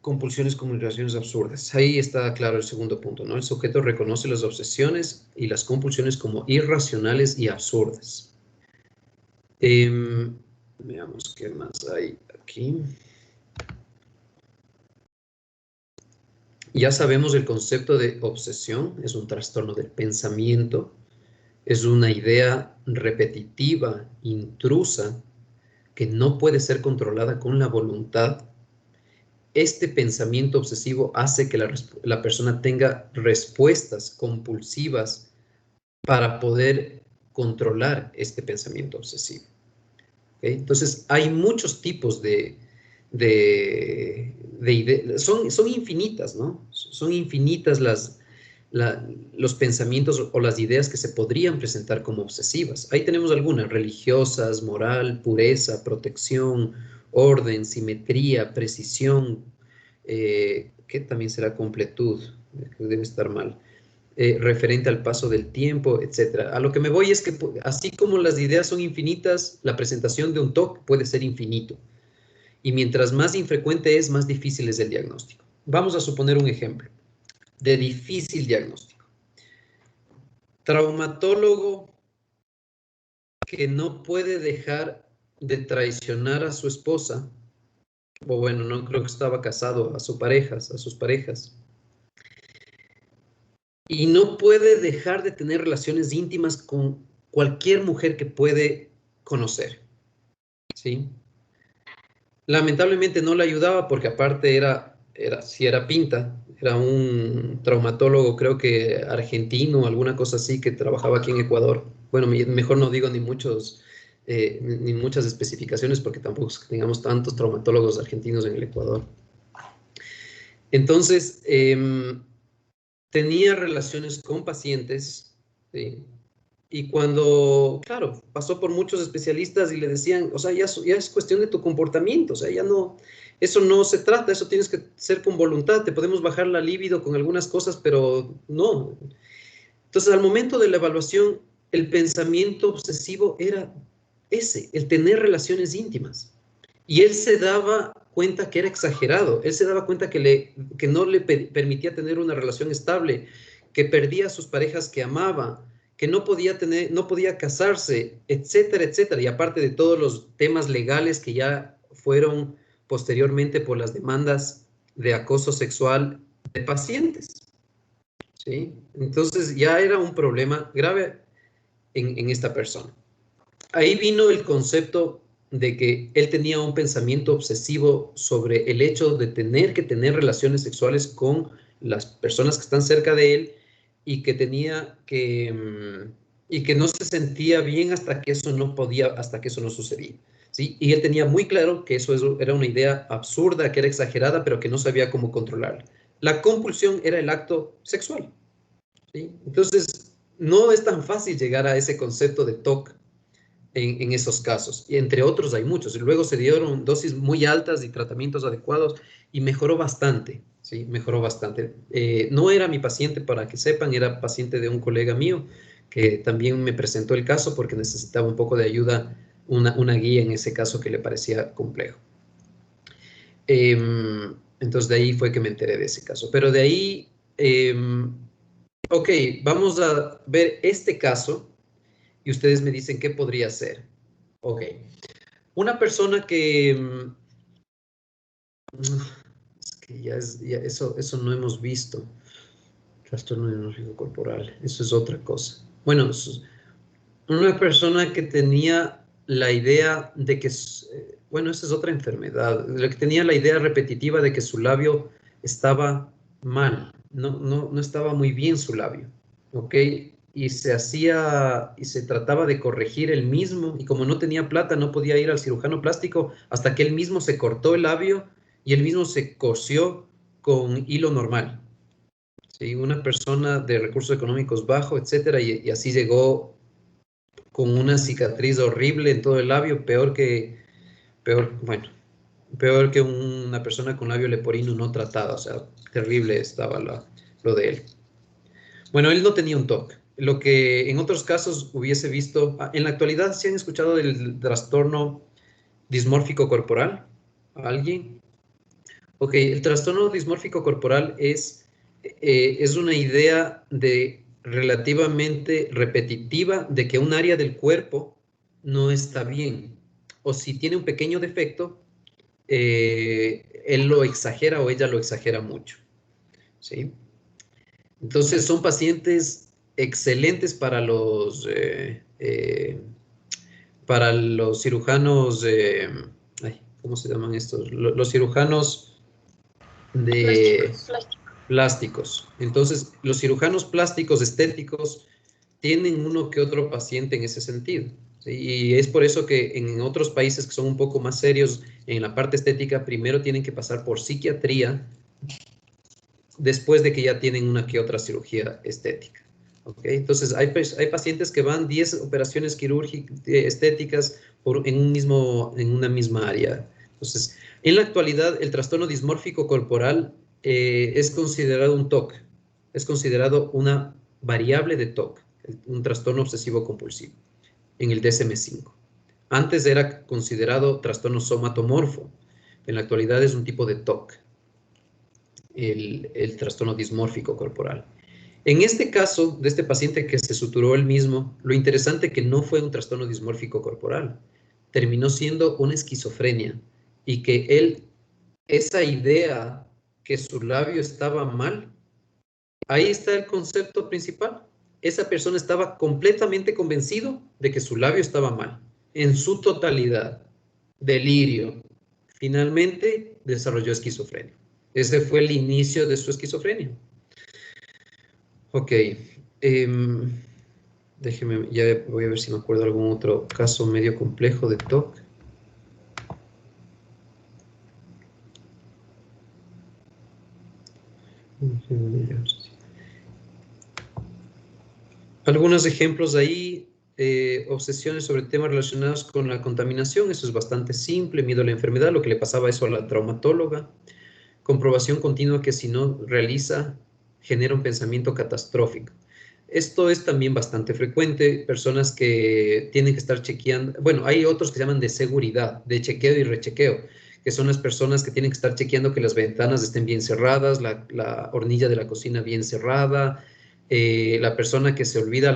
Compulsiones, comunicaciones absurdas. Ahí está claro el segundo punto, ¿no? El sujeto reconoce las obsesiones y las compulsiones como irracionales y absurdas. Veamos qué más hay aquí. Ya sabemos el concepto de obsesión, es un trastorno del pensamiento, es una idea repetitiva, intrusa, que no puede ser controlada con la voluntad. Este pensamiento obsesivo hace que la persona tenga respuestas compulsivas para poder controlar este pensamiento obsesivo. ¿Okay? Entonces, hay muchos tipos de ideas, son infinitas, ¿no? Son infinitas los pensamientos o las ideas que se podrían presentar como obsesivas. Ahí tenemos algunas: religiosas, moral, pureza, protección, orden, simetría, precisión, que también será completud, debe estar mal, referente al paso del tiempo, etc. A lo que me voy es que así como las ideas son infinitas, la presentación de un TOC puede ser infinito. Y mientras más infrecuente es, más difícil es el diagnóstico. Vamos a suponer un ejemplo de difícil diagnóstico. Traumatólogo que no puede dejar de traicionar a su esposa, o bueno, no creo que estaba casado, a sus parejas, y no puede dejar de tener relaciones íntimas con cualquier mujer que puede conocer, ¿sí? Lamentablemente no le ayudaba porque aparte sí era pinta, era un traumatólogo, creo que argentino, alguna cosa así, que trabajaba aquí en Ecuador. Bueno, mejor no digo ni muchas especificaciones porque tampoco es que tengamos tantos traumatólogos argentinos en el Ecuador. Entonces, tenía relaciones con pacientes, ¿sí? Y cuando, claro, pasó por muchos especialistas y le decían, o sea, ya es cuestión de tu comportamiento, o sea, ya no, eso no se trata, eso tienes que ser con voluntad, te podemos bajar la libido con algunas cosas, pero no. Entonces, al momento de la evaluación, el pensamiento obsesivo era ese, el tener relaciones íntimas. Y él se daba cuenta que era exagerado, él se daba cuenta que no le permitía tener una relación estable, que perdía a sus parejas que amaba, que no podía casarse, etcétera, etcétera. Y aparte de todos los temas legales que ya fueron posteriormente por las demandas de acoso sexual de pacientes, ¿sí? Entonces ya era un problema grave en esta persona. Ahí vino el concepto de que él tenía un pensamiento obsesivo sobre el hecho de tener que tener relaciones sexuales con las personas que están cerca de él y que no se sentía bien hasta que eso no sucedía, ¿sí? Y él tenía muy claro que eso era una idea absurda, que era exagerada, pero que no sabía cómo controlarla. La compulsión era el acto sexual, ¿sí? Entonces, no es tan fácil llegar a ese concepto de TOC en esos casos, y entre otros hay muchos, y luego se dieron dosis muy altas y tratamientos adecuados y mejoró bastante, ¿sí? Mejoró bastante. No era mi paciente, para que sepan, era paciente de un colega mío que también me presentó el caso porque necesitaba un poco de ayuda, una guía en ese caso que le parecía complejo. Entonces de ahí fue que me enteré de ese caso, pero de ahí, ok, vamos a ver este caso y ustedes me dicen qué podría ser. Ok. Una persona que... Es que eso no hemos visto. Trastorno neurológico corporal. Eso es otra cosa. Bueno, una persona que tenía la idea de que... Bueno, esa es otra enfermedad. La que tenía la idea repetitiva de que su labio estaba mal. No estaba muy bien su labio. ¿Ok? Y se trataba de corregir él mismo, y como no tenía plata, no podía ir al cirujano plástico hasta que él mismo se cortó el labio y él mismo se cosió con hilo normal. ¿sí? Una persona de recursos económicos bajos, etcétera, y así llegó con una cicatriz horrible en todo el labio, peor que una persona con labio leporino no tratada, o sea, terrible estaba lo de él. Bueno, él no tenía un TOC, lo que en otros casos hubiese visto, en la actualidad, ¿se han escuchado del trastorno dismórfico corporal? ¿Alguien? Ok, el trastorno dismórfico corporal es una idea relativamente repetitiva de que un área del cuerpo no está bien, o si tiene un pequeño defecto, él lo exagera o ella lo exagera mucho, ¿sí? Entonces son pacientes excelentes para los cirujanos, ¿cómo se llaman estos? Los cirujanos de plásticos. Entonces, los cirujanos plásticos estéticos tienen uno que otro paciente en ese sentido, ¿sí? Y es por eso que en otros países que son un poco más serios en la parte estética, primero tienen que pasar por psiquiatría, después de que ya tienen una que otra cirugía estética. ¿Okay? Entonces, hay pacientes que van 10 operaciones quirúrgicas estéticas en una misma área. Entonces, en la actualidad, el trastorno dismórfico corporal es considerado un TOC, es considerado una variable de TOC, un trastorno obsesivo compulsivo, en el DSM-5. Antes era considerado trastorno somatomorfo, en la actualidad es un tipo de TOC, el trastorno dismórfico corporal. En este caso, de este paciente que se suturó él mismo, lo interesante es que no fue un trastorno dismórfico corporal, terminó siendo una esquizofrenia, y que esa idea que su labio estaba mal, ahí está el concepto principal. Esa persona estaba completamente convencido de que su labio estaba mal, en su totalidad, delirio. Finalmente desarrolló esquizofrenia. Ese fue el inicio de su esquizofrenia. Ok, déjeme, ya voy a ver si me acuerdo de algún otro caso medio complejo de TOC. Algunos ejemplos ahí, obsesiones sobre temas relacionados con la contaminación, eso es bastante simple, miedo a la enfermedad, lo que le pasaba eso a la traumatóloga. Comprobación continua que si no realiza, genera un pensamiento catastrófico. Esto es también bastante frecuente, personas que tienen que estar chequeando, bueno, hay otros que se llaman de seguridad, de chequeo y rechequeo, que son las personas que tienen que estar chequeando que las ventanas estén bien cerradas, la hornilla de la cocina bien cerrada, la persona que se olvida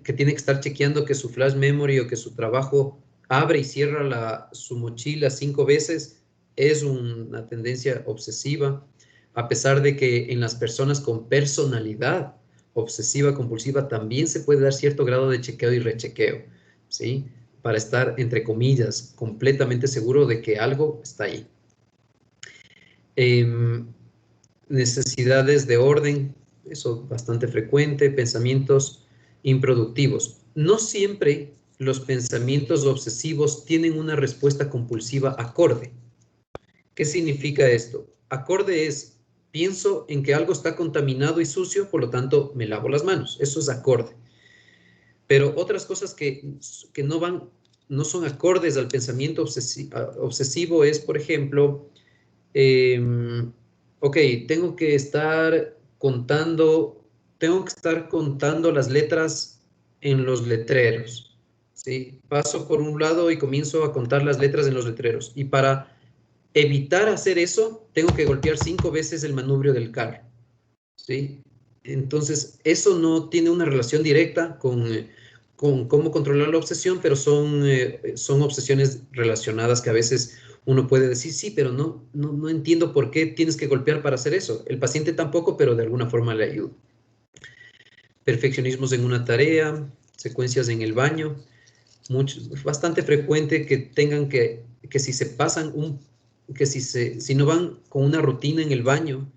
que tiene que estar chequeando que su flash memory o que su trabajo abre y cierra su mochila 5 veces, es una tendencia obsesiva, a pesar de que en las personas con personalidad obsesiva compulsiva también se puede dar cierto grado de chequeo y rechequeo, ¿sí? Para estar, entre comillas, completamente seguro de que algo está ahí. Necesidades de orden, eso bastante frecuente, pensamientos improductivos. No siempre los pensamientos obsesivos tienen una respuesta compulsiva acorde. ¿Qué significa esto? Acorde es, pienso en que algo está contaminado y sucio, por lo tanto me lavo las manos. Eso es acorde. Pero otras cosas que no son acordes al pensamiento obsesivo es, por ejemplo, ok, tengo que estar contando las letras en los letreros, ¿sí? Paso por un lado y comienzo a contar las letras en los letreros. Y para evitar hacer eso, tengo que golpear 5 veces el manubrio del carro, ¿sí? Entonces, eso no tiene una relación directa con cómo controlar la obsesión, pero son obsesiones relacionadas que a veces uno puede decir, sí, pero no entiendo por qué tienes que golpear para hacer eso. El paciente tampoco, pero de alguna forma le ayuda. Perfeccionismos en una tarea, secuencias en el baño. Bastante frecuente que tengan que si se pasan si no van con una rutina en el baño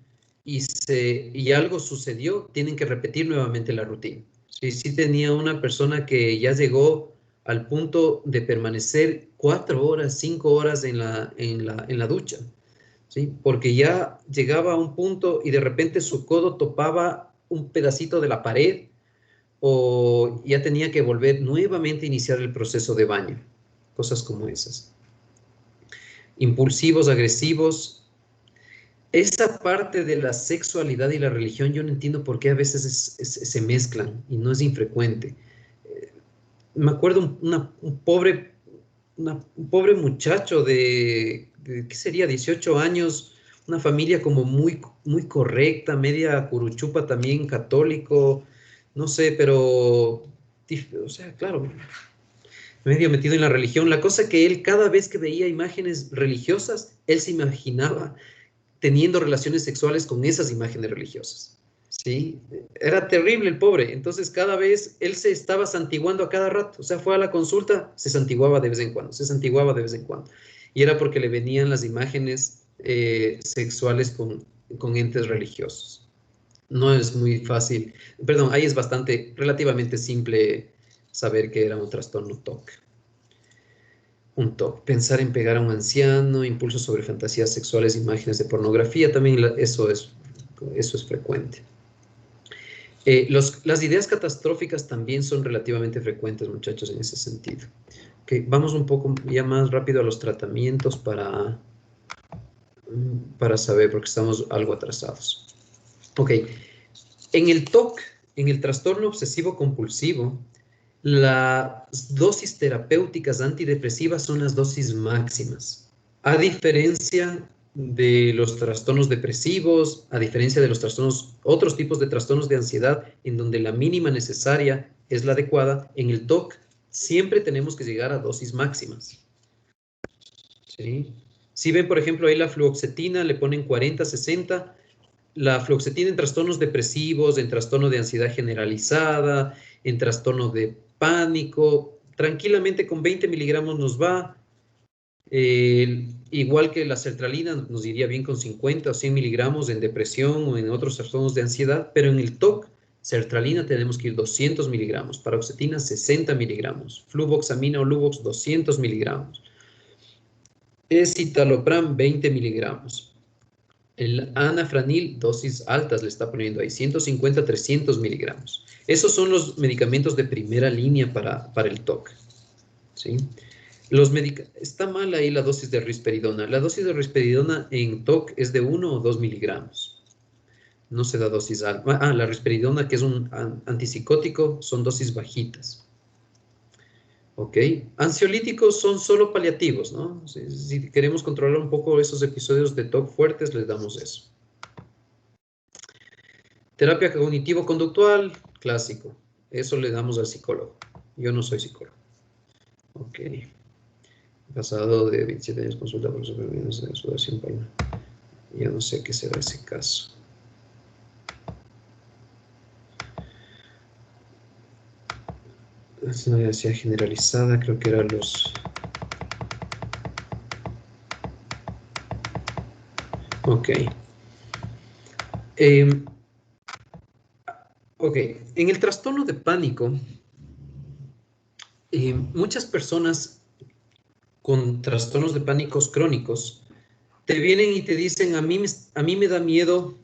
y algo sucedió, tienen que repetir nuevamente la rutina. Sí tenía una persona que ya llegó al punto de permanecer 4 horas, 5 horas en la ducha, ¿sí? Porque ya llegaba a un punto y de repente su codo topaba un pedacito de la pared o ya tenía que volver nuevamente a iniciar el proceso de baño. Cosas como esas. Impulsivos, agresivos. Esa parte de la sexualidad y la religión yo no entiendo por qué a veces se mezclan y no es infrecuente. Me acuerdo un pobre muchacho de, ¿qué sería? 18 años, una familia como muy correcta, media curuchupa también, católico, no sé, pero, o sea, claro, medio metido en la religión. La cosa que él, cada vez que veía imágenes religiosas, él se imaginaba teniendo relaciones sexuales con esas imágenes religiosas. ¿Sí? Era terrible el pobre. Entonces, cada vez él se estaba santiguando a cada rato. O sea, fue a la consulta, se santiguaba de vez en cuando, se santiguaba de vez en cuando. Y era porque le venían las imágenes sexuales con entes religiosos. No es muy fácil. Perdón, ahí es relativamente simple saber que era un trastorno TOC. Un TOC. Pensar en pegar a un anciano, impulsos sobre fantasías sexuales, imágenes de pornografía, también eso es frecuente. Las ideas catastróficas también son relativamente frecuentes, muchachos, en ese sentido. Okay, vamos un poco ya más rápido a los tratamientos para saber, porque estamos algo atrasados. Ok, en el TOC, en el trastorno obsesivo compulsivo, las dosis terapéuticas antidepresivas son las dosis máximas. A diferencia de los trastornos depresivos, a diferencia de los otros tipos de trastornos de ansiedad, en donde la mínima necesaria es la adecuada, en el TOC siempre tenemos que llegar a dosis máximas. ¿Sí? Si ven, por ejemplo, ahí la fluoxetina, le ponen 40, 60. La fluoxetina en trastornos depresivos, en trastorno de ansiedad generalizada, en trastorno de pánico, tranquilamente con 20 miligramos nos va. Igual que la sertralina nos iría bien con 50 o 100 miligramos en depresión o en otros trastornos de ansiedad, pero en el TOC, sertralina tenemos que ir 200 miligramos, paroxetina 60 miligramos, fluvoxamina o Luvox 200 miligramos, escitalopram 20 miligramos. El anafranil, dosis altas, le está poniendo ahí, 150, 300 miligramos. Esos son los medicamentos de primera línea para el TOC. ¿Sí? Está mal ahí la dosis de risperidona. La dosis de risperidona en TOC es de 1 o 2 miligramos. No se da dosis alta. La risperidona, que es un antipsicótico, son dosis bajitas. ¿Ok? Ansiolíticos son solo paliativos, ¿no? Si queremos controlar un poco esos episodios de TOC fuertes, les damos eso. Terapia cognitivo-conductual, clásico. Eso le damos al psicólogo. Yo no soy psicólogo. Ok. Pasado de 27 años, consulta por supervivencia de sudoración palmar. Ya no sé qué será ese caso. Es una ansiedad generalizada, creo que eran los... Ok. Ok, en el trastorno de pánico, muchas personas con trastornos de pánicos crónicos te vienen y te dicen, a mí me da miedo,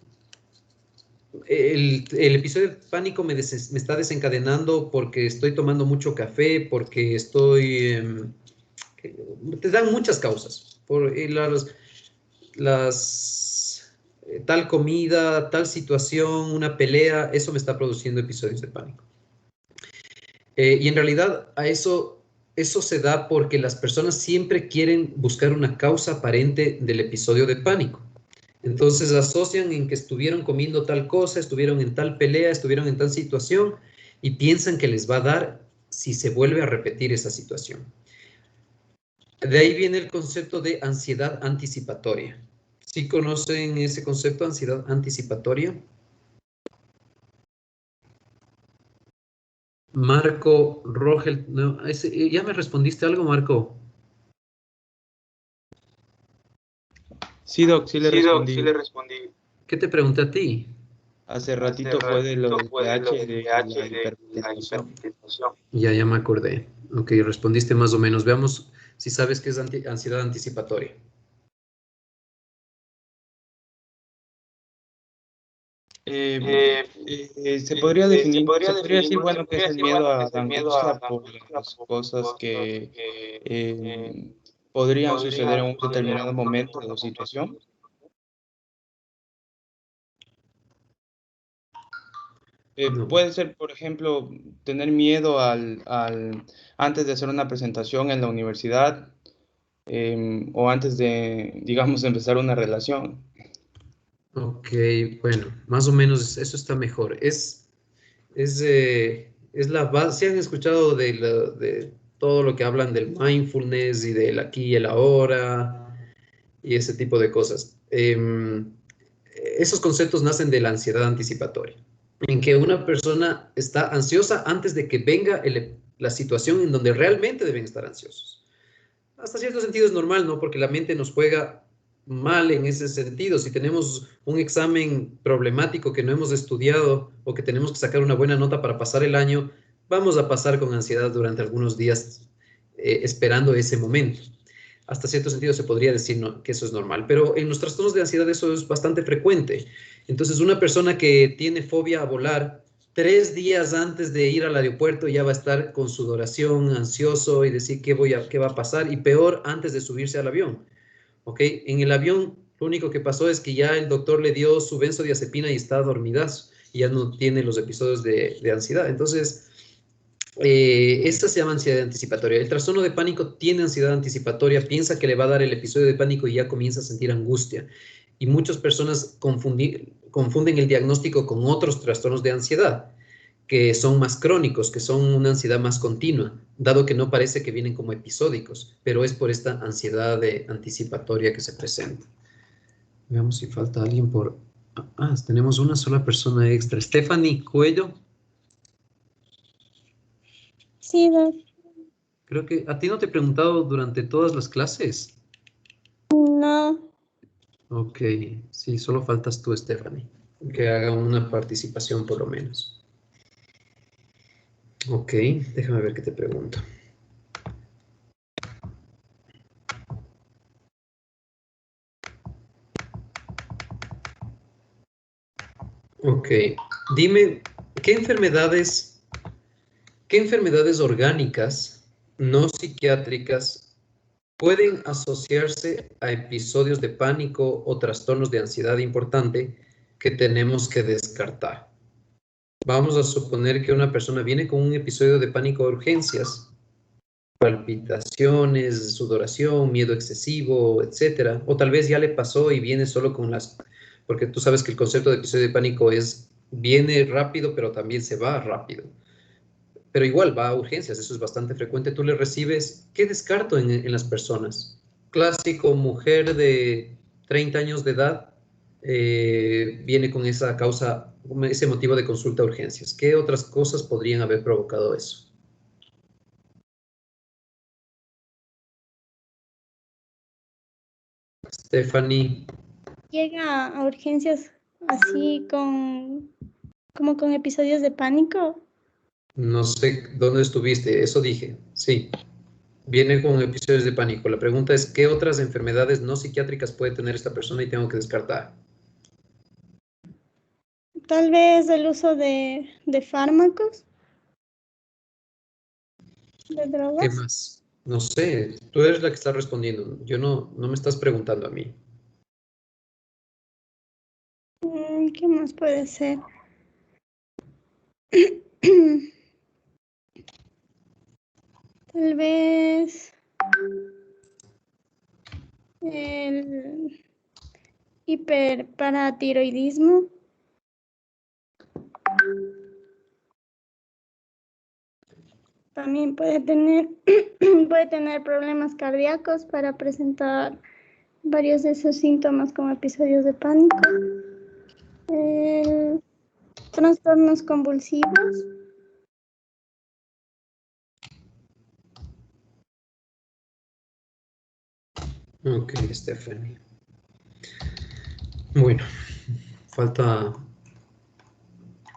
el episodio de pánico me está desencadenando porque estoy tomando mucho café, porque te dan muchas causas, por tal comida, tal situación, una pelea, eso me está produciendo episodios de pánico. Y en realidad a eso se da porque las personas siempre quieren buscar una causa aparente del episodio de pánico. Entonces asocian en que estuvieron comiendo tal cosa, estuvieron en tal pelea, estuvieron en tal situación y piensan que les va a dar si se vuelve a repetir esa situación. De ahí viene el concepto de ansiedad anticipatoria. ¿Sí conocen ese concepto, ansiedad anticipatoria? Marco Rogel, no, ¿ya me respondiste algo, Marco? Sí, Doc, sí le respondí. ¿Qué te pregunté a ti? Hace ratito fue de lo del pH de la hipertensión. Ya me acordé. Ok, respondiste más o menos. Veamos si sabes qué es ansiedad anticipatoria. Se podría definir, se podría decir, bueno, que es el miedo a la angustia por las cosas que podrían suceder en un determinado momento o situación. Puede ser, por ejemplo, tener miedo antes de hacer una presentación en la universidad o antes de, digamos, empezar una relación. Ok, bueno, más o menos eso está mejor. Es la base. ¿Sí han escuchado de todo lo que hablan del mindfulness y del aquí y el ahora y ese tipo de cosas? Esos conceptos nacen de la ansiedad anticipatoria, en que una persona está ansiosa antes de que venga la situación en donde realmente deben estar ansiosos. Hasta cierto sentido es normal, ¿no? Porque la mente nos juega mal en ese sentido. Si tenemos un examen problemático que no hemos estudiado o que tenemos que sacar una buena nota para pasar el año, vamos a pasar con ansiedad durante algunos días esperando ese momento. Hasta cierto sentido se podría decir que eso es normal, pero en los trastornos de ansiedad eso es bastante frecuente. Entonces, una persona que tiene fobia a volar, 3 días antes de ir al aeropuerto ya va a estar con sudoración, ansioso y decir qué va a pasar, y peor antes de subirse al avión. ¿Ok? En el avión lo único que pasó es que ya el doctor le dio su benzodiazepina y está dormidazo y ya no tiene los episodios de ansiedad. Entonces, esta se llama ansiedad anticipatoria. El trastorno de pánico tiene ansiedad anticipatoria, piensa que le va a dar el episodio de pánico y ya comienza a sentir angustia. Y muchas personas confunden el diagnóstico con otros trastornos de ansiedad, que son más crónicos, que son una ansiedad más continua, dado que no parece que vienen como episódicos, pero es por esta ansiedad anticipatoria que se presenta. Veamos si falta alguien por... tenemos una sola persona extra. Stephanie Cuello. Sí, Doc. Creo que a ti no te he preguntado durante todas las clases. No. Ok, sí, solo faltas tú, Stephanie, que haga una participación por lo menos. Ok, déjame ver qué te pregunto. Ok, dime, ¿qué enfermedades orgánicas no psiquiátricas pueden asociarse a episodios de pánico o trastornos de ansiedad importante que tenemos que descartar? Vamos a suponer que una persona viene con un episodio de pánico de urgencias, palpitaciones, sudoración, miedo excesivo, etcétera, o tal vez ya le pasó y viene solo con porque tú sabes que el concepto de episodio de pánico viene rápido, pero también se va rápido. Pero igual va a urgencias, eso es bastante frecuente. Tú le recibes, ¿qué descarto en las personas? Clásico, mujer de 30 años de edad, viene con esa causa, ese motivo de consulta a urgencias. ¿Qué otras cosas podrían haber provocado eso? Stephanie. Llega a urgencias así como con episodios de pánico. No sé dónde estuviste, eso dije, sí. Viene con episodios de pánico. La pregunta es, ¿qué otras enfermedades no psiquiátricas puede tener esta persona y tengo que descartar? Tal vez el uso de fármacos, de ¿Qué drogas. más? No sé, tú eres la que está respondiendo. No me estás preguntando a mí. ¿Qué más puede ser? Tal vez el hiperparatiroidismo. También puede tener problemas cardíacos para presentar varios de esos síntomas como episodios de pánico. Trastornos convulsivos. Ok, Stephanie. Bueno, falta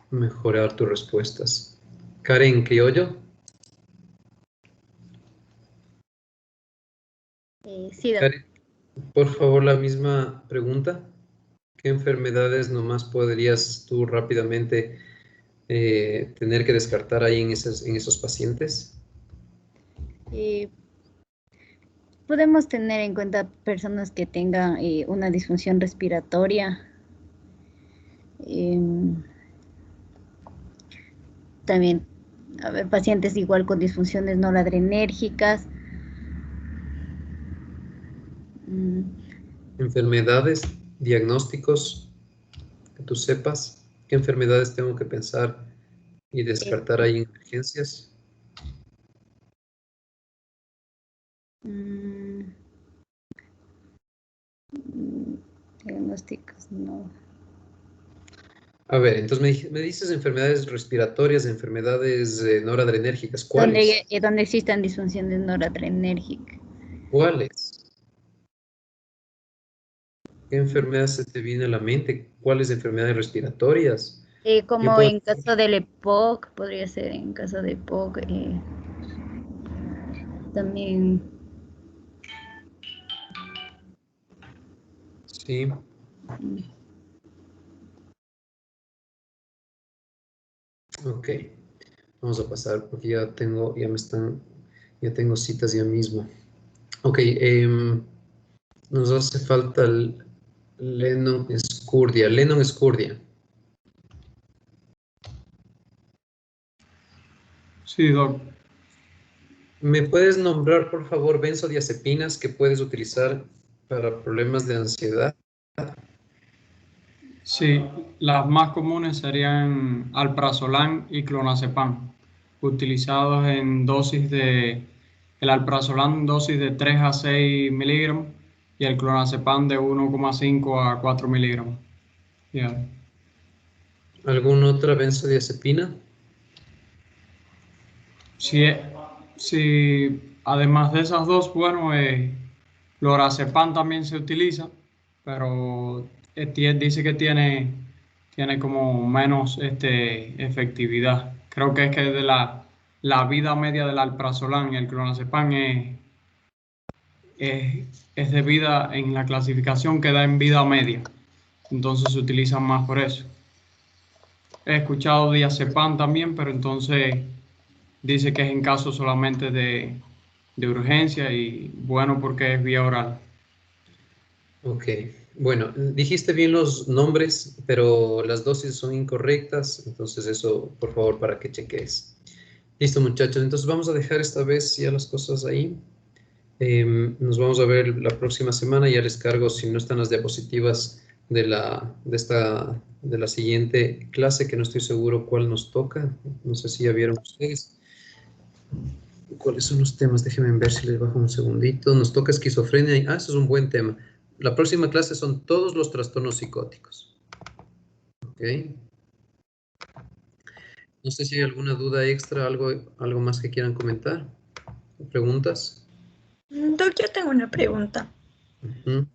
mejorar tus respuestas. Karen Criollo. Sí, Karen, por favor, la misma pregunta ¿Qué enfermedades nomás podrías tú rápidamente tener que descartar ahí en esos pacientes? Podemos tener en cuenta personas que tengan una disfunción respiratoria. También pacientes igual con disfunciones noradrenérgicas. Enfermedades, diagnósticos, que tú sepas. ¿Qué enfermedades tengo que pensar y descartar ahí en emergencias? Diagnósticos, no. A ver, entonces me dices enfermedades respiratorias, enfermedades noradrenérgicas. ¿Cuáles? Donde existan disfunciones noradrenérgicas. ¿Cuáles? ¿Qué enfermedad se te viene a la mente? ¿Cuáles enfermedades respiratorias? Como en caso del EPOC, podría ser en caso de EPOC. También. Sí. Ok. Vamos a pasar porque ya tengo citas ya mismo. Ok. Nos hace falta el Lennon-Escurdia. Lennon-Escurdia. Sí, doc. ¿Me puedes nombrar, por favor, benzodiazepinas que puedes utilizar para problemas de ansiedad? Sí, las más comunes serían alprazolam y clonazepam, utilizados en dosis el alprazolam dosis de 3 a 6 miligramos y el clonazepam de 1,5 a 4 miligramos. Yeah. ¿Alguna otra benzodiazepina? Sí, además de esas dos, bueno, lorazepam también se utiliza, pero dice que tiene como menos efectividad. Creo que es que de la vida media del alprazolam y el clonazepam es de vida, en la clasificación queda en vida media, entonces se utilizan más por eso. He escuchado diazepam también, pero entonces dice que es en caso solamente de urgencia y bueno porque es vía oral. Ok, bueno, dijiste bien los nombres, pero las dosis son incorrectas, entonces eso, por favor, para que cheques. Listo, muchachos, entonces vamos a dejar esta vez ya las cosas ahí. Nos vamos a ver la próxima semana, ya les cargo, si no están las diapositivas de la siguiente clase, que no estoy seguro cuál nos toca, no sé si ya vieron ustedes. ¿Cuáles son los temas? Déjenme ver si les bajo un segundito. Nos toca esquizofrenia. Eso es un buen tema. La próxima clase son todos los trastornos psicóticos. Ok. No sé si hay alguna duda extra, algo más que quieran comentar. ¿Preguntas? Doc, yo tengo una pregunta. Con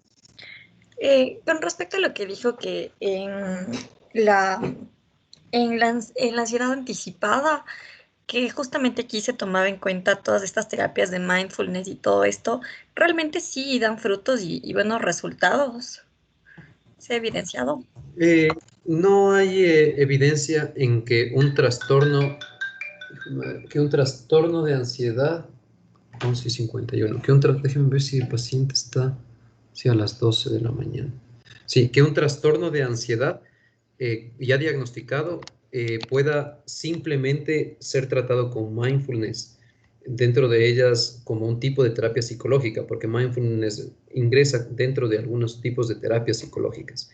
respecto a lo que dijo que en la ansiedad anticipada, que justamente aquí se tomaba en cuenta todas estas terapias de mindfulness y todo esto, realmente sí dan frutos y buenos resultados. ¿Se ha evidenciado? No hay evidencia en que un trastorno de ansiedad, 11:51, déjenme ver si el paciente está a las 12 de la mañana. Sí, que un trastorno de ansiedad ya diagnosticado pueda simplemente ser tratado con mindfulness, dentro de ellas como un tipo de terapia psicológica, porque mindfulness ingresa dentro de algunos tipos de terapias psicológicas.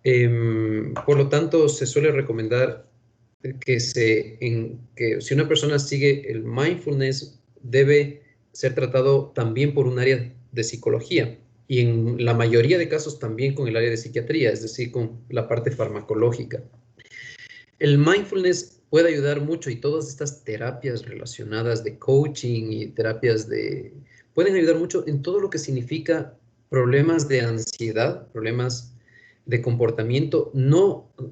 Por lo tanto, se suele recomendar que si una persona sigue el mindfulness, debe ser tratado también por un área de psicología, y en la mayoría de casos también con el área de psiquiatría, es decir, con la parte farmacológica. El mindfulness puede ayudar mucho, y todas estas terapias relacionadas de coaching y terapias pueden ayudar mucho en todo lo que significa problemas de ansiedad, problemas de comportamiento,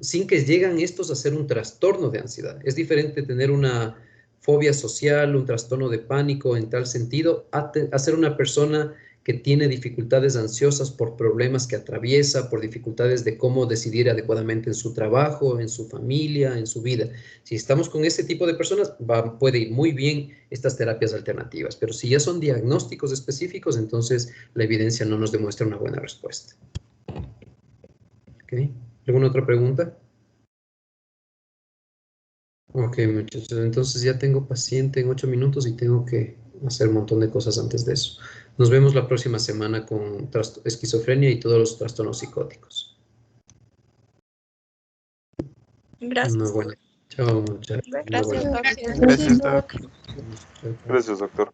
sin que lleguen estos a ser un trastorno de ansiedad. Es diferente tener una fobia social, un trastorno de pánico en tal sentido, a ser una persona que tiene dificultades ansiosas por problemas que atraviesa, por dificultades de cómo decidir adecuadamente en su trabajo, en su familia, en su vida. Si estamos con ese tipo de personas, puede ir muy bien estas terapias alternativas, pero si ya son diagnósticos específicos, entonces la evidencia no nos demuestra una buena respuesta. ¿Okay? ¿Alguna otra pregunta? Ok, muchachos, entonces ya tengo paciente en 8 minutos y tengo que hacer un montón de cosas antes de eso. Nos vemos la próxima semana con esquizofrenia y todos los trastornos psicóticos. Gracias. Chao, muchachos. Gracias, Doc. Gracias, Doc. Gracias, doctor.